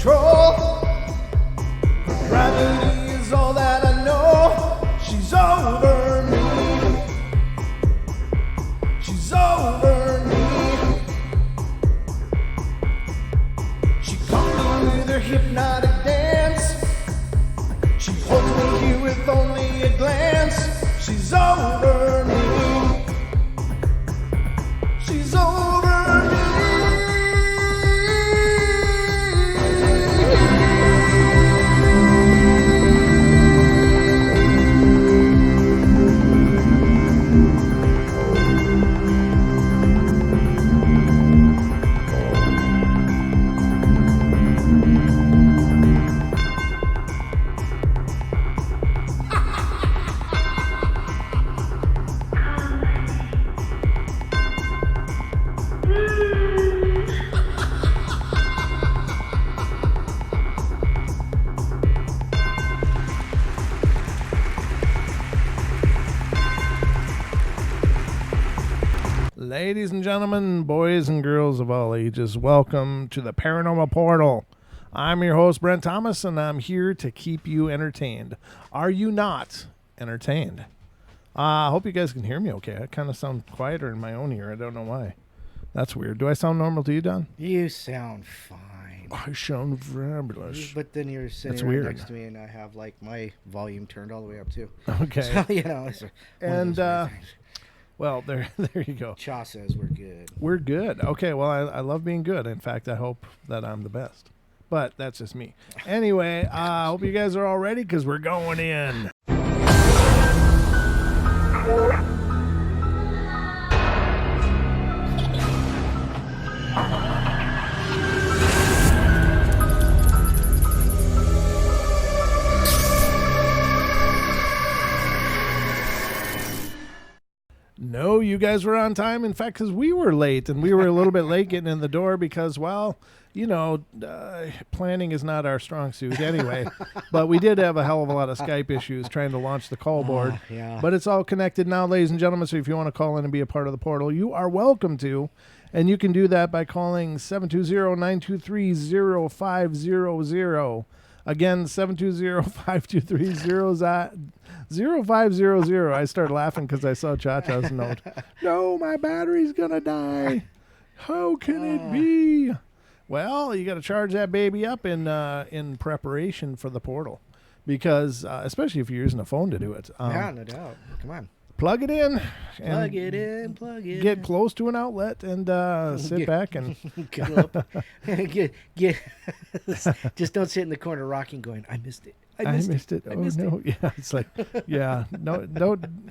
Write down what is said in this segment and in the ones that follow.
control. Gravity is all that I know. She's over me. She's over me. She comes with her hypnotic dance. She holds me here with only a glance. She's over me. She's over me. Ladies and gentlemen, boys and girls of all ages, welcome to the Paranormal Portal. I'm your host, Brent Thomas, and I'm here to keep you entertained. Are you not entertained? I hope you guys can hear me okay. I kind of sound quieter in my own ear. I don't know why. That's weird. Do I sound normal to you, Don? You sound fine. I sound fabulous. But then you're sitting right next to me, and I have like my volume turned all the way up too. Okay. So, you know, it's and well, there you go. Cha says we're good. We're good. Okay, well, I love being good. In fact, I hope that I'm the best. But that's just me. Anyway, I hope you guys are all ready because we're going in. No, you guys were on time. In fact, because we were late, and we were a little bit late getting in the door because, well, you know, planning is not our strong suit anyway. But we did have a hell of a lot of Skype issues trying to launch the call board. Yeah. But it's all connected now, ladies and gentlemen. So if you want to call in and be a part of the portal, you are welcome to. And you can do that by calling 720-923-0500. Again, 720-523-0500. I started laughing because I saw Cha-Cha's note. No, my battery's going to die. How can it be? Well, you got to charge that baby up in preparation for the portal. Because, especially if you're using a phone to do it. Yeah, no doubt. Come on. Plug it in. Plug it in. Get close to an outlet and sit back and just don't sit in the corner rocking going, I missed it. I missed it. Oh, no. Yeah, it's like, yeah. No,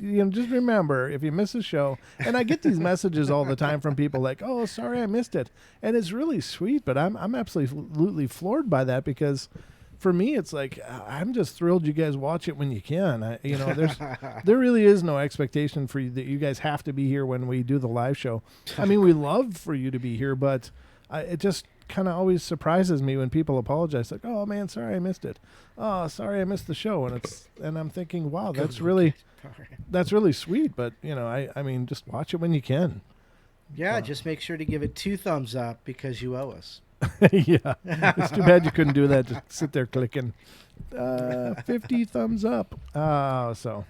you know, just remember, if you miss a show, and I get these messages all the time from people like, oh, sorry, I missed it. And it's really sweet, but I'm absolutely floored by that because for me, it's like, I'm just thrilled you guys watch it when you can. There really is no expectation for you that you guys have to be here when we do the live show. I mean, we love for you to be here, but it just kind of always surprises me when people apologize. Like, oh man, sorry I missed it. Oh, sorry I missed the show. And I'm thinking, wow, that's really sweet. But you know, I mean, just watch it when you can. Yeah, just make sure to give it 2 thumbs up because you owe us. Yeah, it's too bad you couldn't do that. Just sit there clicking 50 thumbs up. So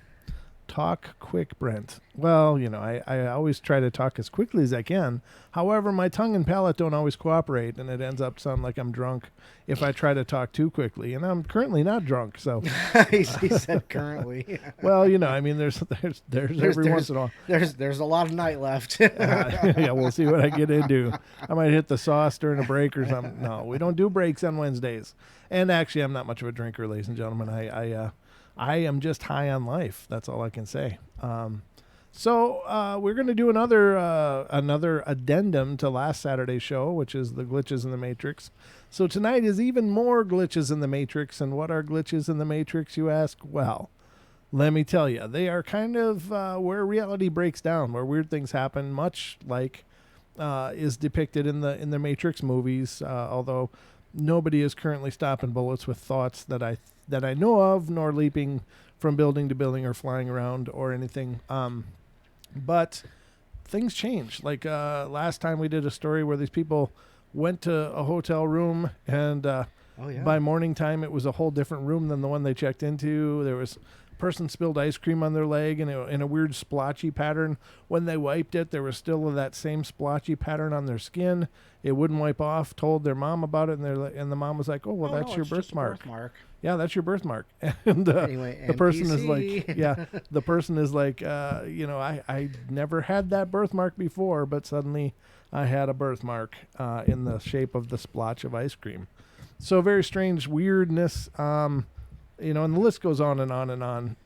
talk quick, Brent. Well, you know, I always try to talk as quickly as I can. However, my tongue and palate don't always cooperate, and it ends up sounding like I'm drunk if I try to talk too quickly. And I'm currently not drunk, so. He said currently. Well, you know, I mean, there's every once in a while. There's a lot of night left. Yeah, we'll see what I get into. I might hit the sauce during a break or something. No, we don't do breaks on Wednesdays. And actually, I'm not much of a drinker, ladies and gentlemen. I am just high on life. That's all I can say. So we're going to do another addendum to last Saturday's show, which is the glitches in the Matrix. So tonight is even more glitches in the Matrix. And what are glitches in the Matrix, you ask? Well, let me tell you. They are kind of where reality breaks down, where weird things happen, much like is depicted in the Matrix movies, although nobody is currently stopping bullets with thoughts that I know of, nor leaping from building to building or flying around or anything. But things change. Like last time we did a story where these people went to a hotel room and Oh, yeah. By morning time, it was a whole different room than the one they checked into. There was a person spilled ice cream on their leg in a weird splotchy pattern. When they wiped it, there was still that same splotchy pattern on their skin. It wouldn't wipe off. Told their mom about it, and the mom was like, "Oh, well, that's your birthmark." Yeah, that's your birthmark. And Anyway, the person is NPC. like, yeah, the person is like, I never had that birthmark before, but suddenly I had a birthmark in the shape of the splotch of ice cream. So very strange weirdness, and the list goes on and on and on.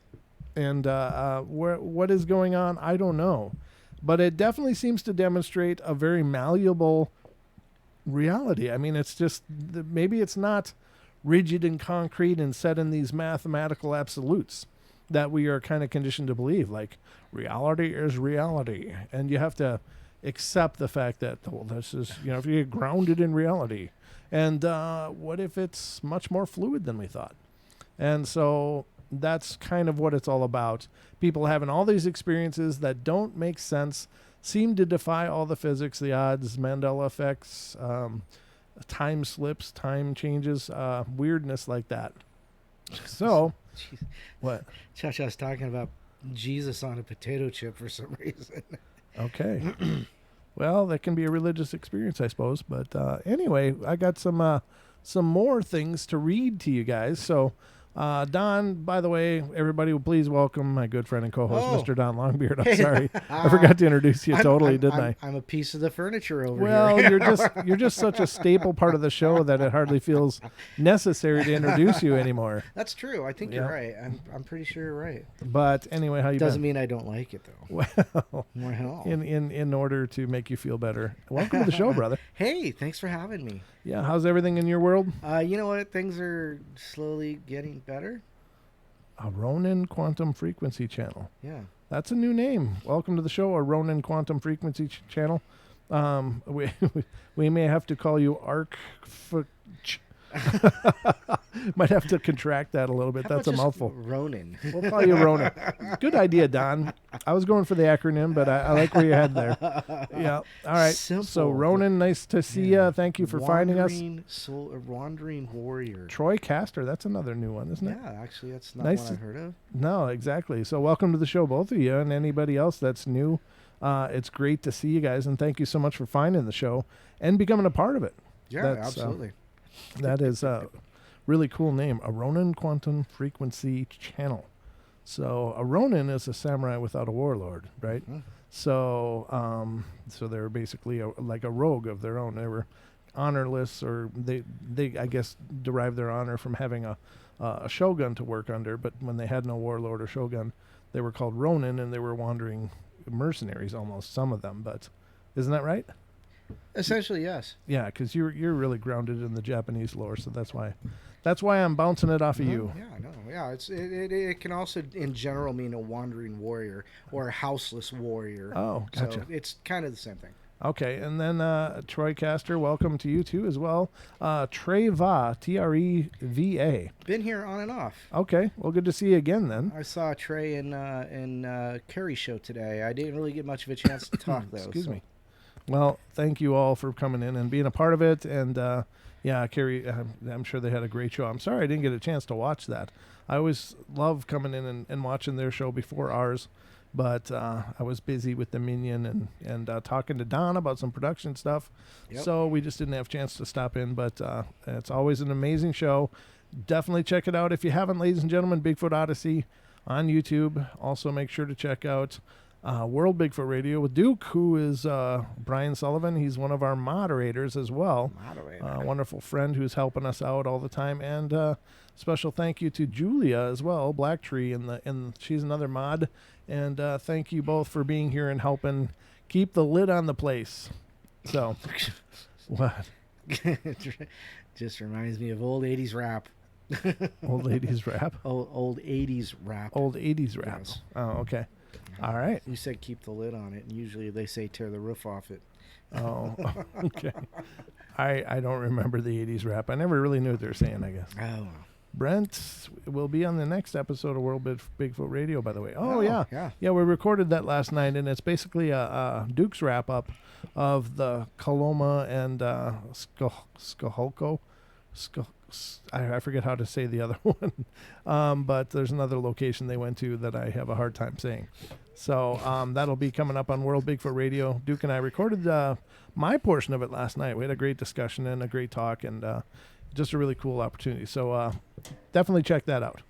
And what is going on, I don't know. But it definitely seems to demonstrate a very malleable reality. I mean, it's just, maybe it's not rigid and concrete and set in these mathematical absolutes that we are kind of conditioned to believe, like reality is reality, and you have to accept the fact that, well, this is, if you get grounded in reality, and what if it's much more fluid than we thought? And so that's kind of what it's all about. People having all these experiences that don't make sense, seem to defy all the physics, the odds, Mandela effects, time slips, time changes, weirdness like that. So, Jeez. what? Cha was talking about Jesus on a potato chip for some reason. Okay. Well, that can be a religious experience, I suppose. But anyway, I got some more things to read to you guys. So, Don, by the way, everybody will please welcome my good friend and co-host, Mr. Don Longbeard. I'm sorry. I forgot to introduce you didn't I? I'm a piece of the furniture over well, here. you're just such a staple part of the show that it hardly feels necessary to introduce you anymore. That's true. I think you're right. I'm pretty sure you're right. But anyway, how you Doesn't been? mean I don't like it though. Well, Well. in order to make you feel better. Welcome to the show, brother. Hey, thanks for having me. Yeah, how's everything in your world? You know what? Things are slowly getting better. A Ronin Quantum Frequency Channel. Yeah. That's a new name. Welcome to the show, a Ronin Quantum Frequency Channel. We may have to call you Arc. Might have to contract that a little bit. How That's a about just mouthful. Ronin. We'll call you Ronin. Good idea, Don. I was going for the acronym, but I like where you had there. Yeah. All right. Simple. So Ronin, nice to see you. Thank you for finding us. Wandering warrior. Troy Castor. That's another new one, isn't it? Yeah, actually, that's not Nice one I've heard of. No, exactly. So welcome to the show, both of you, and anybody else that's new. It's great to see you guys, and thank you so much for finding the show and becoming a part of it. Yeah, absolutely. That is a really cool name, a Ronin Quantum Frequency Channel. So a Ronin is a samurai without a warlord, right? Mm-hmm. So they're basically like a rogue of their own. They were honorless, or they I guess derived their honor from having a shogun to work under. But when they had no warlord or shogun, they were called Ronin, and they were wandering mercenaries almost, some of them. But isn't that right? Essentially, yes. Yeah, because you're really grounded in the Japanese lore, so that's why I'm bouncing it off of you. Yeah, I know. Yeah, it can also in general mean a wandering warrior or a houseless warrior. Oh, gotcha. So it's kind of the same thing. Okay, and then Troy Castor, welcome to you too as well. Treva, Treva. Been here on and off. Okay, well, good to see you again then. I saw Trey in Carrie's show today. I didn't really get much of a chance to talk though. Excuse me. Well, thank you all for coming in and being a part of it. And yeah, Carrie, I'm sure they had a great show. I'm sorry I didn't get a chance to watch that. I always love coming in and watching their show before ours. But I was busy with the Minion and talking to Don about some production stuff. Yep. So we just didn't have a chance to stop in. But it's always an amazing show. Definitely check it out. If you haven't, ladies and gentlemen, Bigfoot Odyssey on YouTube. Also make sure to check out World Bigfoot Radio with Duke, who is Brian Sullivan. He's one of our moderators as well. Wonderful friend who's helping us out all the time. And special thank you to Julia as well, Blacktree, and she's another mod. And thank you both for being here and helping keep the lid on the place. So, what? Just reminds me of old 80s rap. Old 80s rap? Old 80s rap. Old 80s rap. Yes. Oh, okay. All right. You said keep the lid on it, and usually they say tear the roof off it. Oh, okay. I don't remember the 80s rap. I never really knew what they were saying, I guess. Oh. Brent will be on the next episode of World Bigfoot Radio, by the way. Oh, yeah. Yeah, we recorded that last night, and it's basically a Duke's wrap-up of the Coloma and Skahulko I forget how to say the other one, but there's another location they went to that I have a hard time saying. So that'll be coming up on World Bigfoot Radio. Duke and I recorded my portion of it last night. We had a great discussion and a great talk, and just a really cool opportunity. So definitely check that out.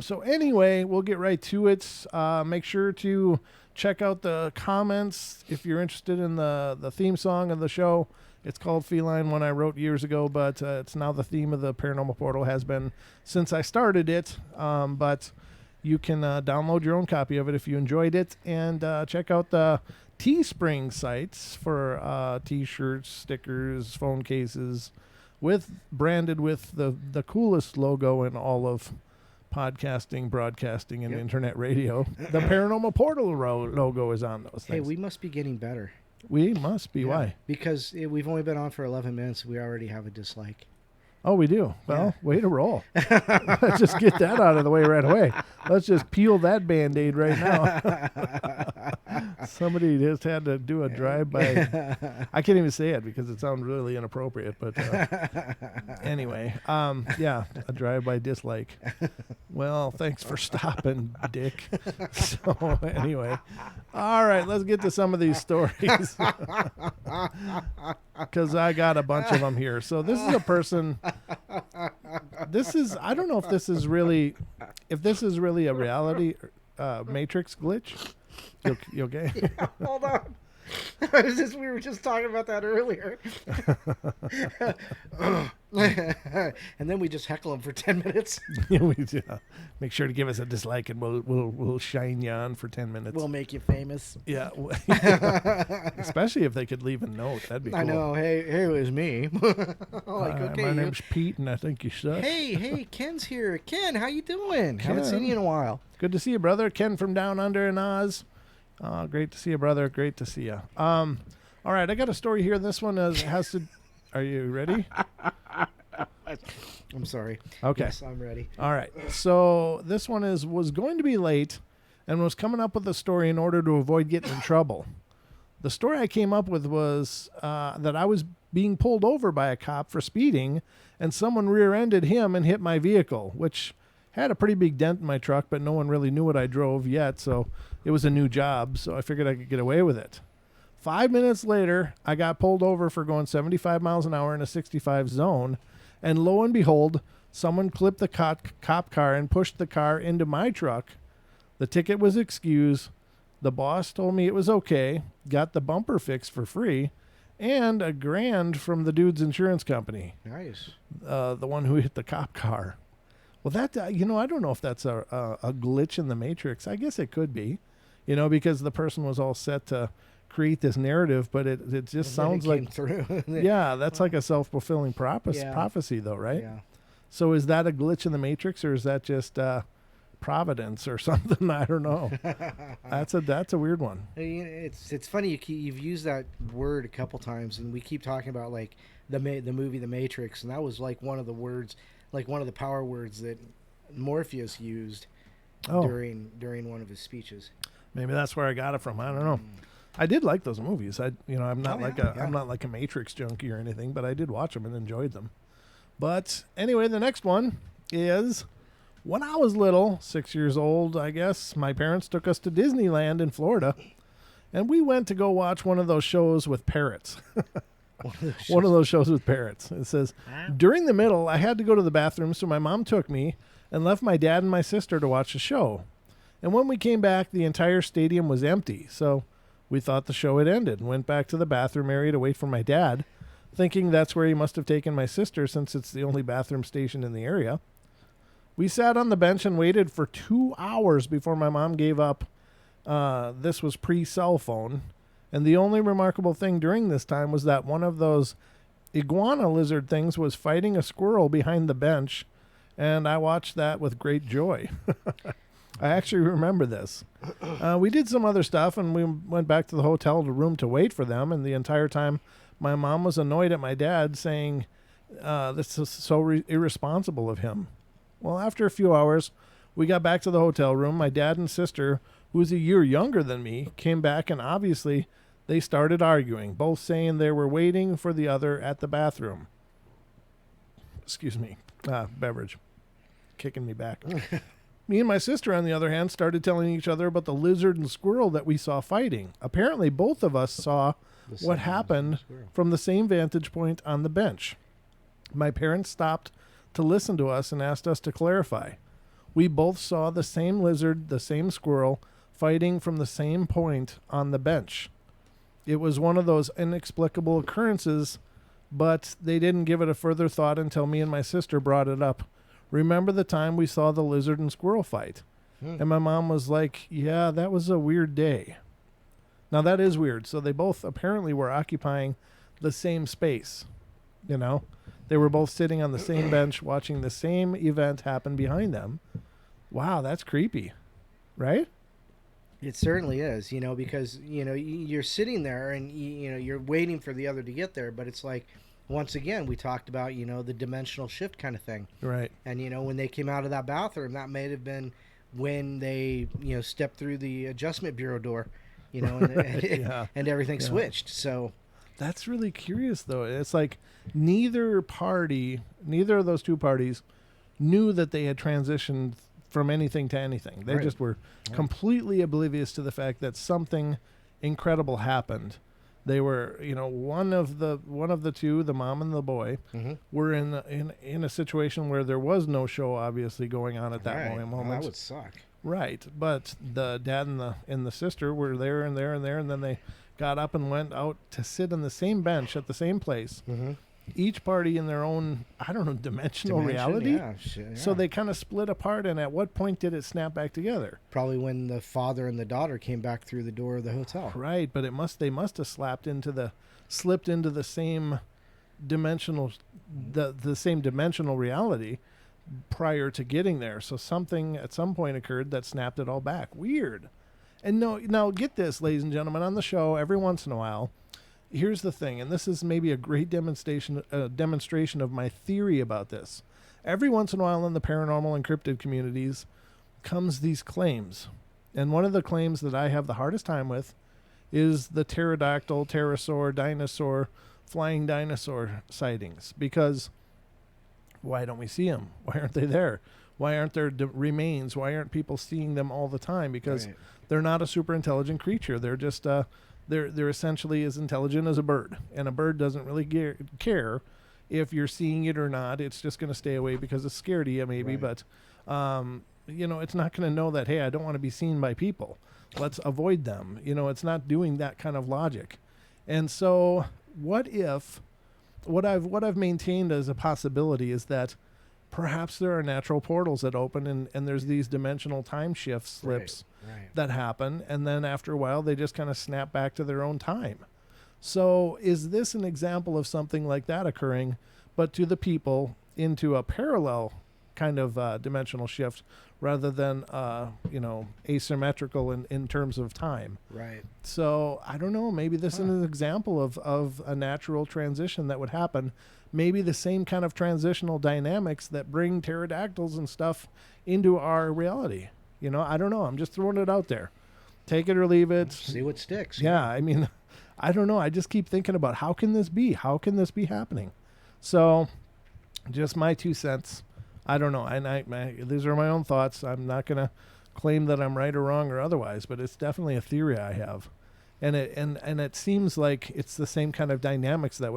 So anyway, we'll get right to it. Make sure to check out the comments if you're interested in the theme song of the show. It's called Feline, one I wrote years ago, but it's now the theme of the Paranormal Portal, has been since I started it. But you can download your own copy of it if you enjoyed it, and check out the Teespring sites for T-shirts, stickers, phone cases, branded with the coolest logo in all of podcasting, broadcasting, and internet radio. The Paranormal Portal logo is on those things. Hey, we must be getting better. We must be. Why? Because we've only been on for 11 minutes. We already have a dislike. Oh, we do. Well, way to roll. Let's just get that out of the way right away. Let's just peel that Band-Aid right now. Somebody just had to do a drive-by. I can't even say it because it sounds really inappropriate. But anyway, yeah, a drive-by dislike. Well, thanks for stopping, Dick. So anyway, all right, let's get to some of these stories. Because I got a bunch of them here. So this is a person. I don't know if this is really a reality Matrix glitch. You okay? Yeah, hold on. We were just talking about that earlier. And then we just heckle him for 10 minutes. Make sure to give us a dislike, and we'll shine you on for 10 minutes. We'll make you famous. Yeah. Especially if they could leave a note. That'd be cool. I know. Hey, it was me. Okay, my name's Pete, and I think you suck. Hey, Ken's here. Ken, how you doing? Haven't seen you in a while. Good to see you, brother. Ken from down under in Oz. Great to see you, brother. Great to see you. All right, I got a story here. This one has to... Are you ready? I'm sorry. Okay. Yes, I'm ready. All right. So this one was going to be late and was coming up with a story in order to avoid getting in trouble. The story I came up with was that I was being pulled over by a cop for speeding, and someone rear-ended him and hit my vehicle, which had a pretty big dent in my truck, but no one really knew what I drove yet, so it was a new job, so I figured I could get away with it. 5 minutes later, I got pulled over for going 75 miles an hour in a 65 zone, and lo and behold, someone clipped the cop car and pushed the car into my truck. The ticket was excused. The boss told me it was okay, got the bumper fixed for free, and $1,000 from the dude's insurance company. Nice. The one who hit the cop car. Well, that, I don't know if that's a glitch in the Matrix. I guess it could be, because the person was all set to create this narrative, but it just sounds like, yeah, that's like a self-fulfilling prophecy though, right? Yeah. So is that a glitch in the Matrix, or is that just Providence or something? I don't know. That's a weird one. It's funny you've used that word a couple times, and we keep talking about like the movie The Matrix, and that was like one of the words, like one of the power words that Morpheus used during one of his speeches. Maybe that's where I got it from. I don't know. I did like those movies. I'm not I'm not like a Matrix junkie or anything, but I did watch them and enjoyed them. But anyway, the next one is, when I was little, 6 years old, I guess, my parents took us to Disneyland in Florida, and we went to go watch one of those shows with parrots. One of those shows with parrots. It says, during the middle, I had to go to the bathroom, so my mom took me and left my dad and my sister to watch the show. And when we came back, the entire stadium was empty, so we thought the show had ended and went back to the bathroom area to wait for my dad, thinking that's where he must have taken my sister since it's the only bathroom station in the area. We sat on the bench and waited for 2 hours before my mom gave up. This was pre-cell phone. And the only remarkable thing during this time was that one of those iguana lizard things was fighting a squirrel behind the bench, and I watched that with great joy. I actually remember this. We did some other stuff, and we went back to the hotel room to wait for them, and the entire time my mom was annoyed at my dad, saying, this is so irresponsible of him. Well, after a few hours, we got back to the hotel room. My dad and sister, who was a year younger than me, came back, and obviously they started arguing, both saying they were waiting for the other at the bathroom. beverage. Kicking me back. Me and my sister, on the other hand, started telling each other about the lizard and squirrel that we saw fighting. Apparently, both of us saw what happened from the same vantage point on the bench. My parents stopped to listen to us and asked us to clarify. We both saw the same lizard, the same squirrel, fighting from the same point on the bench. It was one of those inexplicable occurrences, but they didn't give it a further thought until me and my sister brought it up. Remember the time we saw the lizard and squirrel fight? And my mom was like, yeah, that was a weird day. Now, that is weird. So they both apparently were occupying the same space, you know? They were both sitting on the same bench watching the same event happen behind them. Wow, that's creepy, right? It certainly is, you know, because, you know, you're sitting there and, you know, you're waiting for the other to get there. But it's like, once again, we talked about, you know, the dimensional shift kind of thing. Right. And, you know, when they came out of that bathroom, that may have been when they, you know, stepped through the adjustment bureau door, you know, and everything switched. So that's really curious, though. It's like neither of those two parties knew that they had transitioned from anything to anything. They just were completely oblivious to the fact that something incredible happened. They were, you know, one of the two, the mom and the boy, were in a situation where there was no show obviously going on at that moment. Well, that would suck. Right, but the dad and the sister were there, and then they got up and went out to sit on the same bench at the same place. Each party in their own, I don't know, dimensional reality. Yeah. So they kind of split apart, and at what point did it snap back together? Probably when the father and the daughter came back through the door of the hotel. Right, but they must have slipped into the same dimensional, the same dimensional reality prior to getting there. So something at some point occurred that snapped it all back. Weird. And now get this, ladies and gentlemen, on the show every once in a while. Here's the thing, and this is maybe a great demonstration of my theory about this. Every once in a while in the paranormal and cryptid communities comes these claims. And one of the claims that I have the hardest time with is the pterodactyl, pterosaur, dinosaur, flying dinosaur sightings. Because why don't we see them? Why aren't they there? Why aren't there remains? Why aren't people seeing them all the time? Because they're not a super intelligent creature. They're just... They're essentially as intelligent as a bird, and a bird doesn't really care if you're seeing it or not. It's just going to stay away because it's scared of you, maybe. But you know, it's not going to know that, hey, I don't want to be seen by people. Let's avoid them. You know, it's not doing that kind of logic. And so, what I've maintained as a possibility is that perhaps there are natural portals that open, and there's these dimensional time shift slips. That happen, and then after a while they just kind of snap back to their own time. So is this an example of something like that occurring, but to the people into a parallel kind of dimensional shift rather than you know, asymmetrical in terms of time? Right. So I don't know, maybe this is an example of a natural transition that would happen. Maybe the same kind of transitional dynamics that bring pterodactyls and stuff into our reality. You know, I don't know. I'm just throwing it out there. Take it or leave it. See what sticks. Yeah, I mean, I don't know. I just keep thinking about how can this be? How can this be happening? So, just my 2 cents. I don't know. These are my own thoughts. I'm not going to claim that I'm right or wrong or otherwise, but it's definitely a theory I have. And it seems like it's the same kind of dynamics that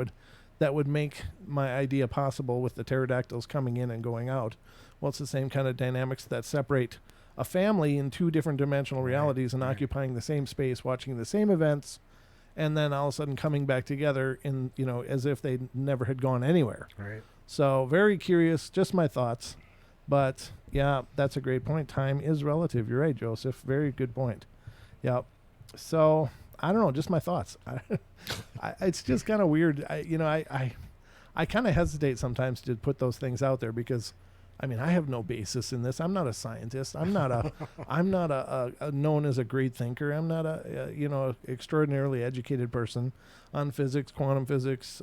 would make my idea possible with the pterodactyls coming in and going out. Well, it's the same kind of dynamics that separate a family in two different dimensional realities and occupying the same space, watching the same events, and then all of a sudden coming back together in, you know, as if they never had gone anywhere. Right. So very curious, just my thoughts. But yeah, that's a great point. Time is relative. You're right, Joseph. Very good point. Yeah. So I don't know, just my thoughts. It's just kind of weird. I kind of hesitate sometimes to put those things out there because, I mean, I have no basis in this. I'm not a scientist. I'm not a known as a great thinker. I'm not a extraordinarily educated person on physics, quantum physics,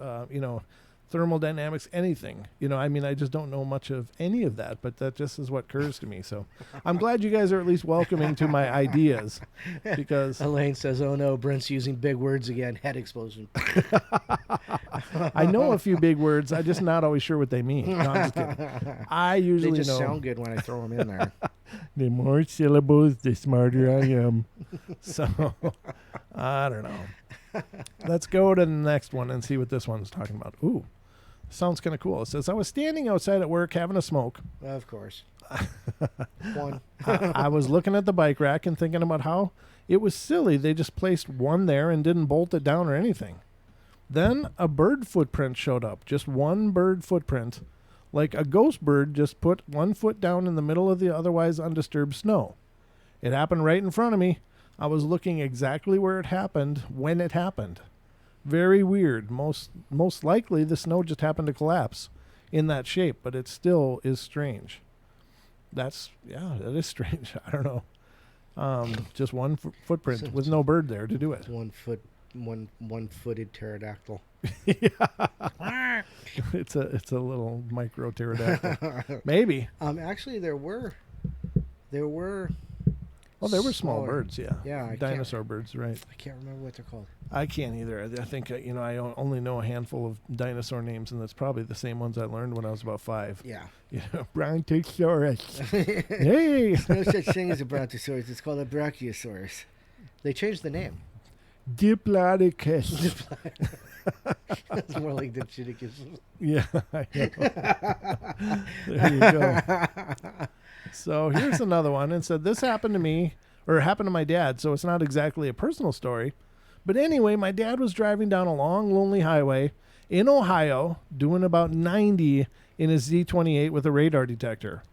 thermodynamics, anything. You know, I mean, I just don't know much of any of that, but that just is what occurs to me. So I'm glad you guys are at least welcoming to my ideas because Elaine says, oh no, Brent's using big words again. Head explosion. I know a few big words. I'm just not always sure what they mean. No, I'm just kidding. I usually They just know. sound good when I throw them in there. The more syllables, the smarter I am. So, I don't know. Let's go to the next one and see what this one's talking about. Ooh, sounds kind of cool. It says, I was standing outside at work having a smoke. Of course. One. I was looking at the bike rack and thinking about how it was silly. They just placed one there and didn't bolt it down or anything. Then a bird footprint showed up. Just one bird footprint. Like a ghost bird just put one foot down in the middle of the otherwise undisturbed snow. It happened right in front of me. I was looking exactly where it happened when it happened. Very weird. Most likely the snow just happened to collapse in that shape, but it still is strange. That is strange. I don't know. Just one footprint with no bird there to do it. 1 foot, one-footed pterodactyl. Yeah. It's a little micro pterodactyl. Maybe. Actually, there were. Oh, they were small smaller- birds. Yeah. Yeah, Dinosaur birds, right? I can't remember what they're called. I can't either. I think I only know a handful of dinosaur names, and that's probably the same ones I learned when I was about 5. Yeah. Brontosaurus. Hey. There's no such thing as a brontosaurus. It's called a brachiosaurus. They changed the name. Diplodocus. It's more like Dipshiticus. Yeah. I know. There you go. So here's another one. And said, this happened to me, or happened to my dad, so it's not exactly a personal story. But anyway, my dad was driving down a long, lonely highway in Ohio, doing about 90 in his Z28 with a radar detector.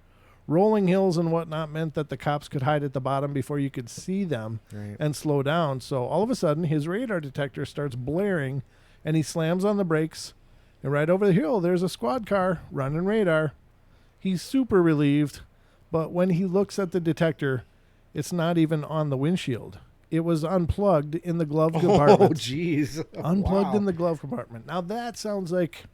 Rolling hills and whatnot meant that the cops could hide at the bottom before you could see them and slow down. So all of a sudden, his radar detector starts blaring, and he slams on the brakes. And right over the hill, there's a squad car running radar. He's super relieved, but when he looks at the detector, it's not even on the windshield. It was unplugged in the glove compartment. Oh, jeez. Unplugged Wow. in the glove compartment. Now that sounds like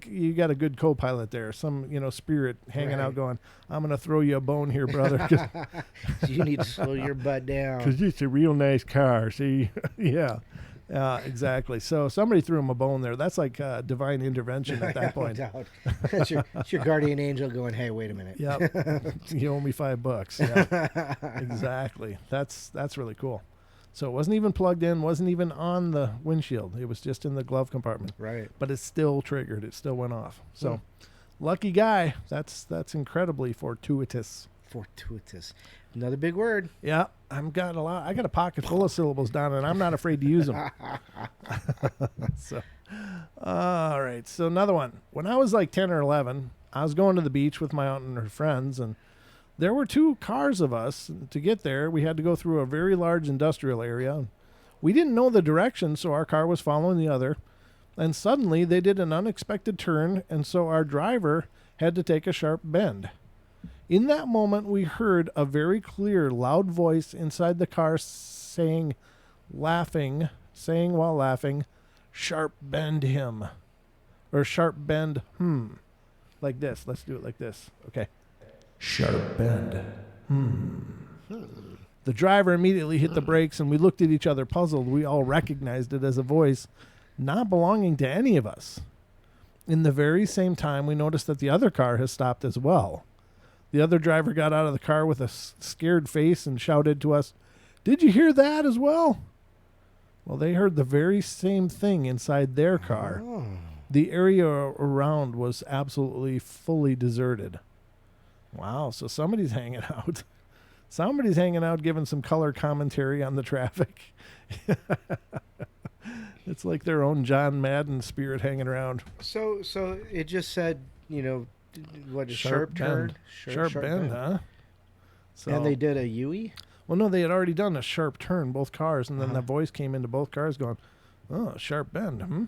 you got a good co-pilot there. Some, spirit hanging out going, I'm going to throw you a bone here, brother. You need to slow your butt down. Because it's a real nice car, see? Yeah. Exactly. So somebody threw him a bone there. That's like divine intervention at that point. No doubt. It's your guardian angel going, hey, wait a minute. Yep. You owe me $5. Yeah. Exactly. That's really cool. So it wasn't even plugged in, wasn't even on the windshield. It was just in the glove compartment. Right. But it still triggered. It still went off. So lucky guy. That's incredibly fortuitous. Fortuitous. Another big word. Yeah. I got a pocket full of syllables down, and I'm not afraid to use them. So, all right. So another one. When I was like 10 or 11, I was going to the beach with my aunt and her friends, and there were 2 cars of us. To get there, we had to go through a very large industrial area. We didn't know the direction, so our car was following the other. And suddenly, they did an unexpected turn, and so our driver had to take a sharp bend. In that moment, we heard a very clear, loud voice inside the car saying while laughing, "Sharp bend him." Or sharp bend, like this. Let's do it like this. Okay. Sharp bend. The driver immediately hit the brakes, and we looked at each other puzzled. We all recognized it as a voice not belonging to any of us. In the very same time, we noticed that the other car has stopped as well. The other driver got out of the car with a scared face and shouted to us, "Did you hear that as well?" Well, they heard the very same thing inside their car. Oh. The area around was absolutely fully deserted. Wow, so somebody's hanging out. Somebody's hanging out giving some color commentary on the traffic. It's like their own John Madden spirit hanging around. So it just said, what, a sharp turn? bend. Sharp bend, huh? So, And they did a Yui? well, no, they had already done a sharp turn, both cars, and then the voice came into both cars going, "Oh, sharp bend,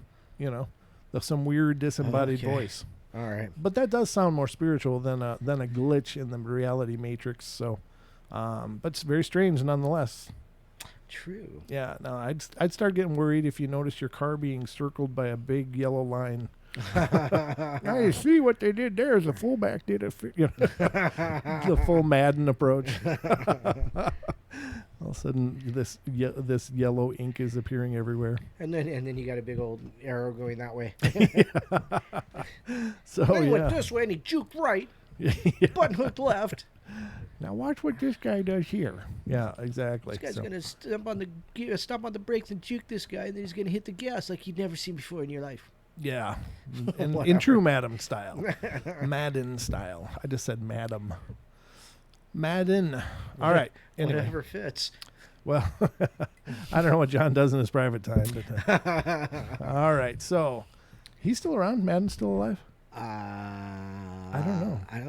some weird disembodied Okay. voice." All right. But that does sound more spiritual than a glitch in the reality matrix. So, but it's very strange nonetheless. True. Yeah, no, I'd start getting worried if you notice your car being circled by a big yellow line Now you see what they did there is the fullback did it. The full Madden approach. All of a sudden, this yellow ink is appearing everywhere. And then you got a big old arrow going that way. So he went this way and he juked right. Button hook left. Now watch what this guy does here. Yeah, exactly. This guy's gonna stomp on the brakes and juke this guy, and then he's gonna hit the gas like you'd never seen before in your life. Yeah, and in true Madden style. Madden style. I just said Madam. Madden. All right. Anyway. Whatever fits. Well, I don't know what John does in his private time, but all right. So, he's still around. Madden's still alive. I don't know. I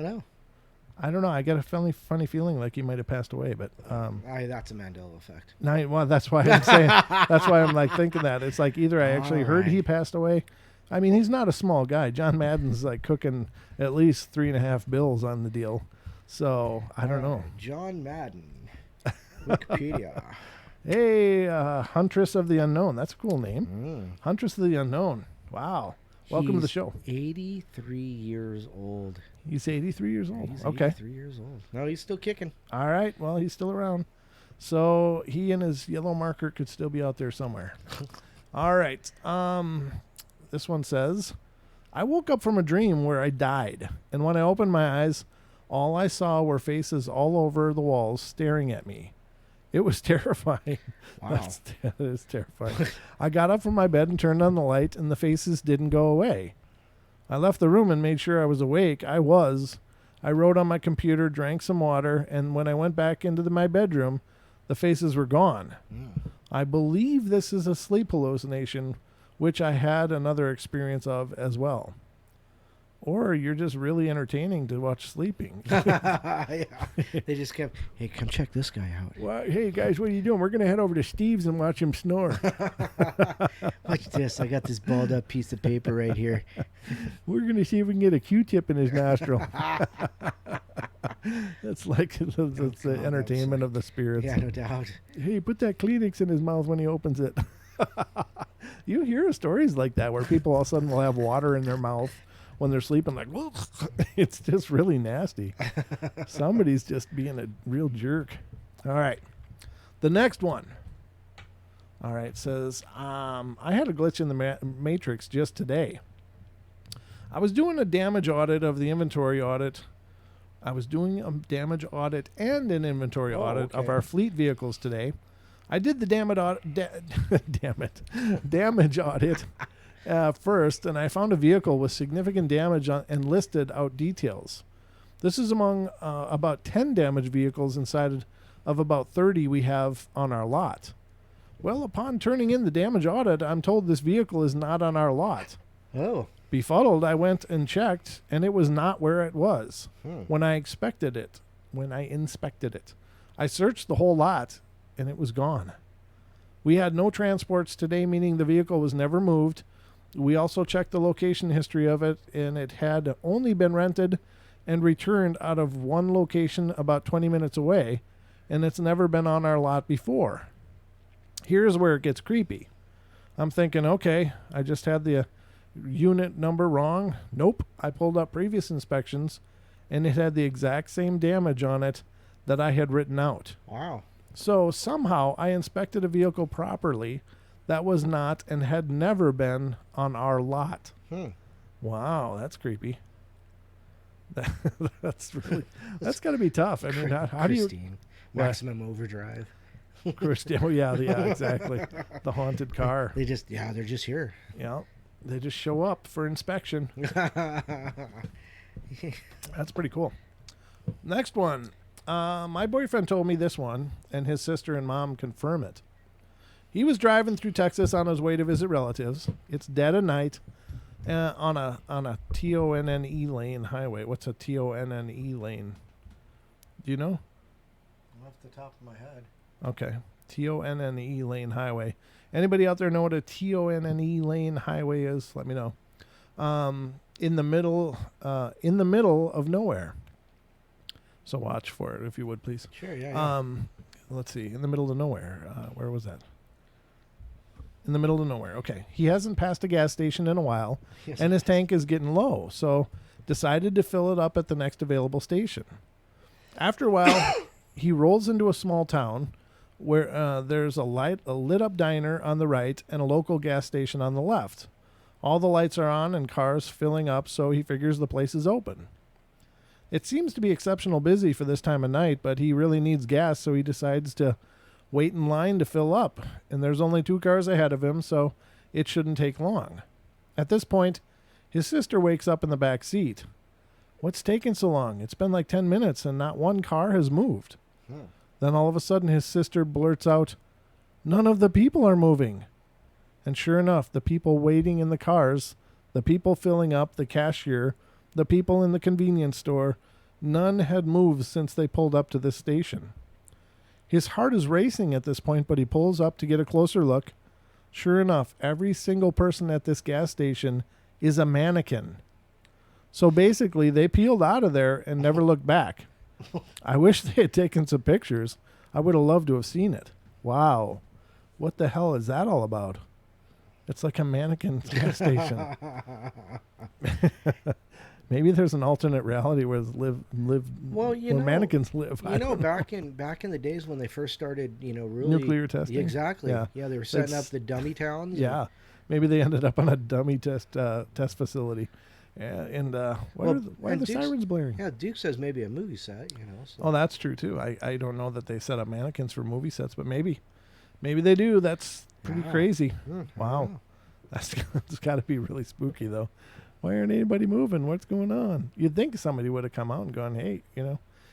don't know. I got a funny feeling like he might have passed away, but that's a Mandela effect. No, well, that's why I'm saying. That's why I'm like thinking that it's like either I actually heard he passed away. I mean, he's not a small guy. John Madden's like cooking at least $3.5 billion on the deal. So I don't know. John Madden, Wikipedia. Hey, Huntress of the Unknown. That's a cool name. Huntress of the Unknown. Wow. Welcome to the show. 83 years old. He's 83 years old. He's okay. 83 years old. No, he's still kicking. All right. Well, he's still around. So he and his yellow marker could still be out there somewhere. All right. This one says, I woke up from a dream where I died. And when I opened my eyes, all I saw were faces all over the walls staring at me. It was terrifying. Wow. That is terrifying. I got up from my bed and turned on the light, and the faces didn't go away. I left the room and made sure I was awake. I was. I wrote on my computer, drank some water, and when I went back into my bedroom, the faces were gone. I believe this is a sleep hallucination, which I had another experience of as well. Or you're just really entertaining to watch sleeping. Yeah. They just kept, hey, come check this guy out. Well, hey, guys, what are you doing? We're going to head over to Steve's and watch him snore. Watch this. I got this balled up piece of paper right here. We're going to see if we can get a Q-tip in his nostril. That's like that's the entertainment of the spirits. Yeah, no doubt. Hey, put that Kleenex in his mouth when he opens it. You hear stories like that where people all of a sudden will have water in their mouth when they're sleeping, like, whoa. It's just really nasty. Somebody's just being a real jerk. All right. The next one. All right, says, I had a glitch in the matrix just today. I was doing a damage audit of the inventory audit. I was doing a damage audit and an inventory audit of our fleet vehicles today. I did the damage audit first, and I found a vehicle with significant damage and listed out details. This is among about 10 damaged vehicles inside of about 30 we have on our lot. Well, upon turning in the damage audit, I'm told this vehicle is not on our lot. Oh. Befuddled, I went and checked, and it was not where it was when I inspected it. I searched the whole lot, and it was gone. We had no transports today, meaning the vehicle was never moved. We also checked the location history of it, and it had only been rented and returned out of one location about 20 minutes away, and it's never been on our lot before. Here's where it gets creepy. I'm thinking, okay, I just had the unit number wrong. Nope. I pulled up previous inspections, and it had the exact same damage on it that I had written out. Wow. So somehow I inspected a vehicle properly that was not and had never been on our lot. Wow, that's creepy. That's got to be tough. I mean, how do you... Maximum Overdrive. Christine, oh yeah, exactly. The haunted car. They're just here. Yeah, they just show up for inspection. That's pretty cool. Next one. My boyfriend told me this one, and his sister and mom confirm it. He was driving through Texas on his way to visit relatives. It's dead of night on a TONNE lane highway. What's a TONNE lane? Do you know? Off the top of my head. Okay. TONNE lane highway. Anybody out there know what a TONNE lane highway is? Let me know. In the middle of nowhere. So watch for it, if you would, please. Sure, yeah. Let's see. In the middle of nowhere. Where was that? in the middle of nowhere. Okay. He hasn't passed a gas station in a while, Yes. and his tank is getting low, so decided to fill it up at the next available station. After a while, he rolls into a small town where there's a lit up diner on the right and a local gas station on the left. All the lights are on and cars filling up, so he figures the place is open. It seems to be exceptional busy for this time of night, but he really needs gas, so he decides to wait in line to fill up. And there's only 2 cars ahead of him, so it shouldn't take long. At this point, his sister wakes up in the back seat. What's taking so long? It's been like 10 minutes and not one car has moved. Then all of a sudden his sister blurts out, "None of the people are moving." And sure enough, the people waiting in the cars, the people filling up, the cashier, the people in the convenience store, none had moved since they pulled up to this station. His heart is racing at this point, but he pulls up to get a closer look. Sure enough, every single person at this gas station is a mannequin. So basically, they peeled out of there and never looked back. I wish they had taken some pictures. I would have loved to have seen it. Wow. What the hell is that all about? It's like a mannequin gas station. Maybe there's an alternate reality where mannequins live. Back in the days when they first started, really nuclear testing. Exactly. Yeah, they were setting up the dummy towns. Yeah, maybe they ended up on a dummy test facility. Why are the sirens blaring? Yeah, Duke says maybe a movie set. So. Oh, that's true too. I don't know that they set up mannequins for movie sets, but maybe they do. That's pretty crazy. Wow, that's got to be really spooky though. Why aren't anybody moving? What's going on? You'd think somebody would have come out and gone, hey, if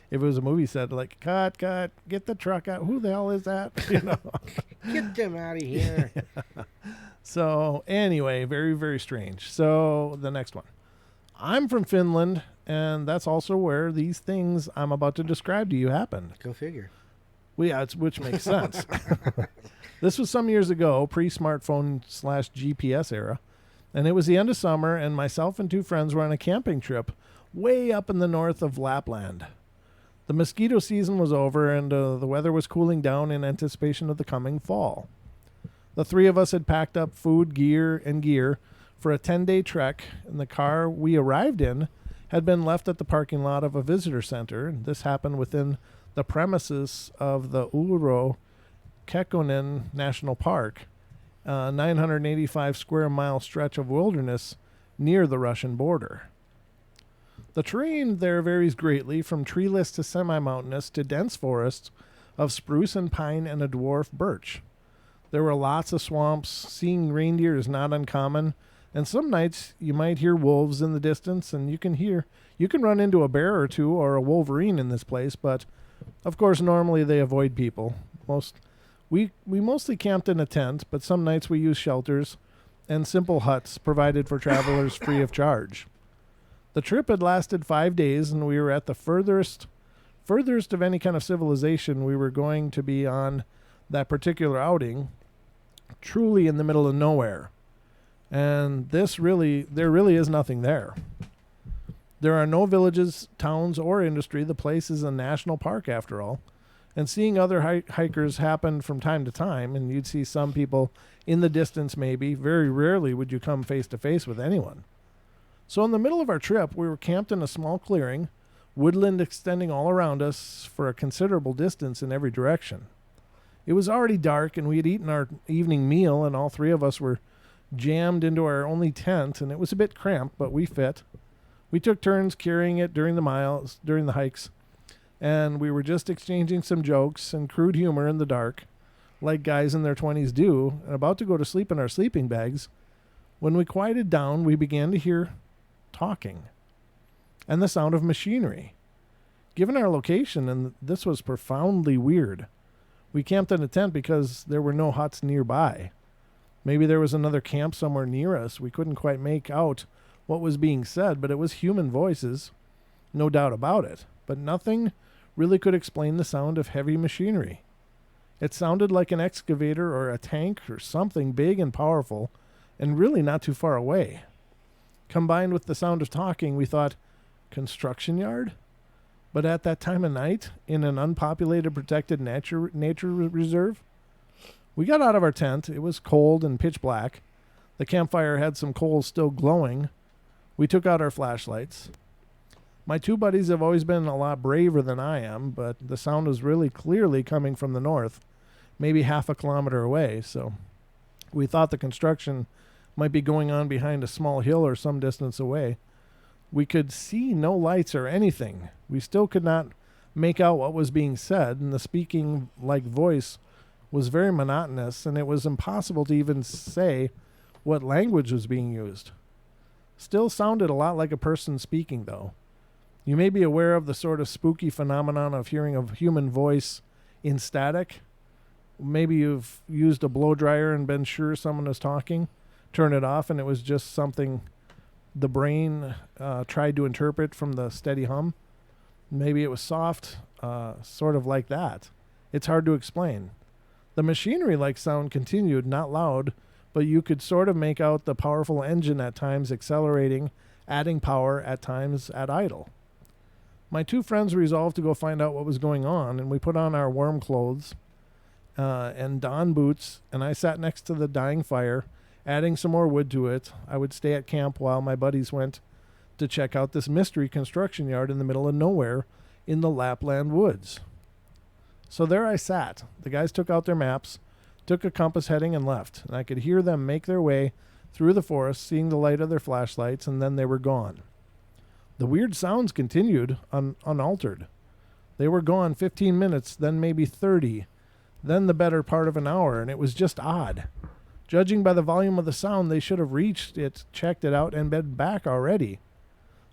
it was a movie set, like, cut, get the truck out. Who the hell is that? Get them out of here. Yeah. So anyway, very, very strange. So the next one. I'm from Finland, and that's also where these things I'm about to describe to you happened. Go figure. Well, yeah, which makes sense. This was some years ago, pre-smartphone / GPS era. And it was the end of summer, and myself and 2 friends were on a camping trip way up in the north of Lapland. The mosquito season was over, and the weather was cooling down in anticipation of the coming fall. The 3 of us had packed up food, gear for a 10-day trek, and the car we arrived in had been left at the parking lot of a visitor center. And this happened within the premises of the Ulro Kekkonen National Park, 985 square mile stretch of wilderness near the Russian border. The terrain there varies greatly, from treeless to semi-mountainous to dense forests of spruce and pine and a dwarf birch. There were lots of swamps. Seeing reindeer is not uncommon, and some nights you might hear wolves in the distance, and you can run into a bear or 2 or a wolverine in this place, but of course normally they avoid people. We mostly camped in a tent, but some nights we used shelters and simple huts provided for travelers free of charge. The trip had lasted 5 days, and we were at the furthest of any kind of civilization we were going to be on that particular outing, truly in the middle of nowhere. And there really is nothing there. There are no villages, towns, or industry. The place is a national park after all. And seeing other hikers happen from time to time, and you'd see some people in the distance maybe. Very rarely would you come face to face with anyone. So in the middle of our trip, we were camped in a small clearing, woodland extending all around us for a considerable distance in every direction. It was already dark, and we had eaten our evening meal, and all 3 of us were jammed into our only tent, and it was a bit cramped, but we fit. We took turns carrying it during the hikes. And we were just exchanging some jokes and crude humor in the dark, like guys in their 20s do, and about to go to sleep in our sleeping bags. When we quieted down, we began to hear talking and the sound of machinery. Given our location, and this was profoundly weird, we camped in a tent because there were no huts nearby. Maybe there was another camp somewhere near us. We couldn't quite make out what was being said, but it was human voices, no doubt about it. But nothing really could explain the sound of heavy machinery. It sounded like an excavator or a tank or something big and powerful, and really not too far away. Combined with the sound of talking, we thought, construction yard? But at that time of night, in an unpopulated protected nature reserve? We got out of our tent. It was cold and pitch black. The campfire had some coals still glowing. We took out our flashlights. My two buddies have always been a lot braver than I am, but the sound was really clearly coming from the north, maybe half a kilometer away, so we thought the construction might be going on behind a small hill or some distance away. We could see no lights or anything. We still could not make out what was being said, and the speaking like voice was very monotonous, and it was impossible to even say what language was being used. Still sounded a lot like a person speaking, though. You may be aware of the sort of spooky phenomenon of hearing a human voice in static. Maybe you've used a blow dryer and been sure someone was talking. Turn it off and it was just something the brain tried to interpret from the steady hum. Maybe it was soft, sort of like that. It's hard to explain. The machinery-like sound continued, not loud, but you could sort of make out the powerful engine at times accelerating, adding power at times at idle. My two friends resolved to go find out what was going on, and we put on our warm clothes and donned boots, and I sat next to the dying fire, adding some more wood to it. I would stay at camp while my buddies went to check out this mystery construction yard in the middle of nowhere in the Lapland woods. So there I sat. The guys took out their maps, took a compass heading, and left, and I could hear them make their way through the forest, seeing the light of their flashlights, and then they were gone. The weird sounds continued unaltered. They were gone 15 minutes, then maybe 30, then the better part of an hour, and it was just odd. Judging by the volume of the sound, they should have reached it, checked it out, and been back already.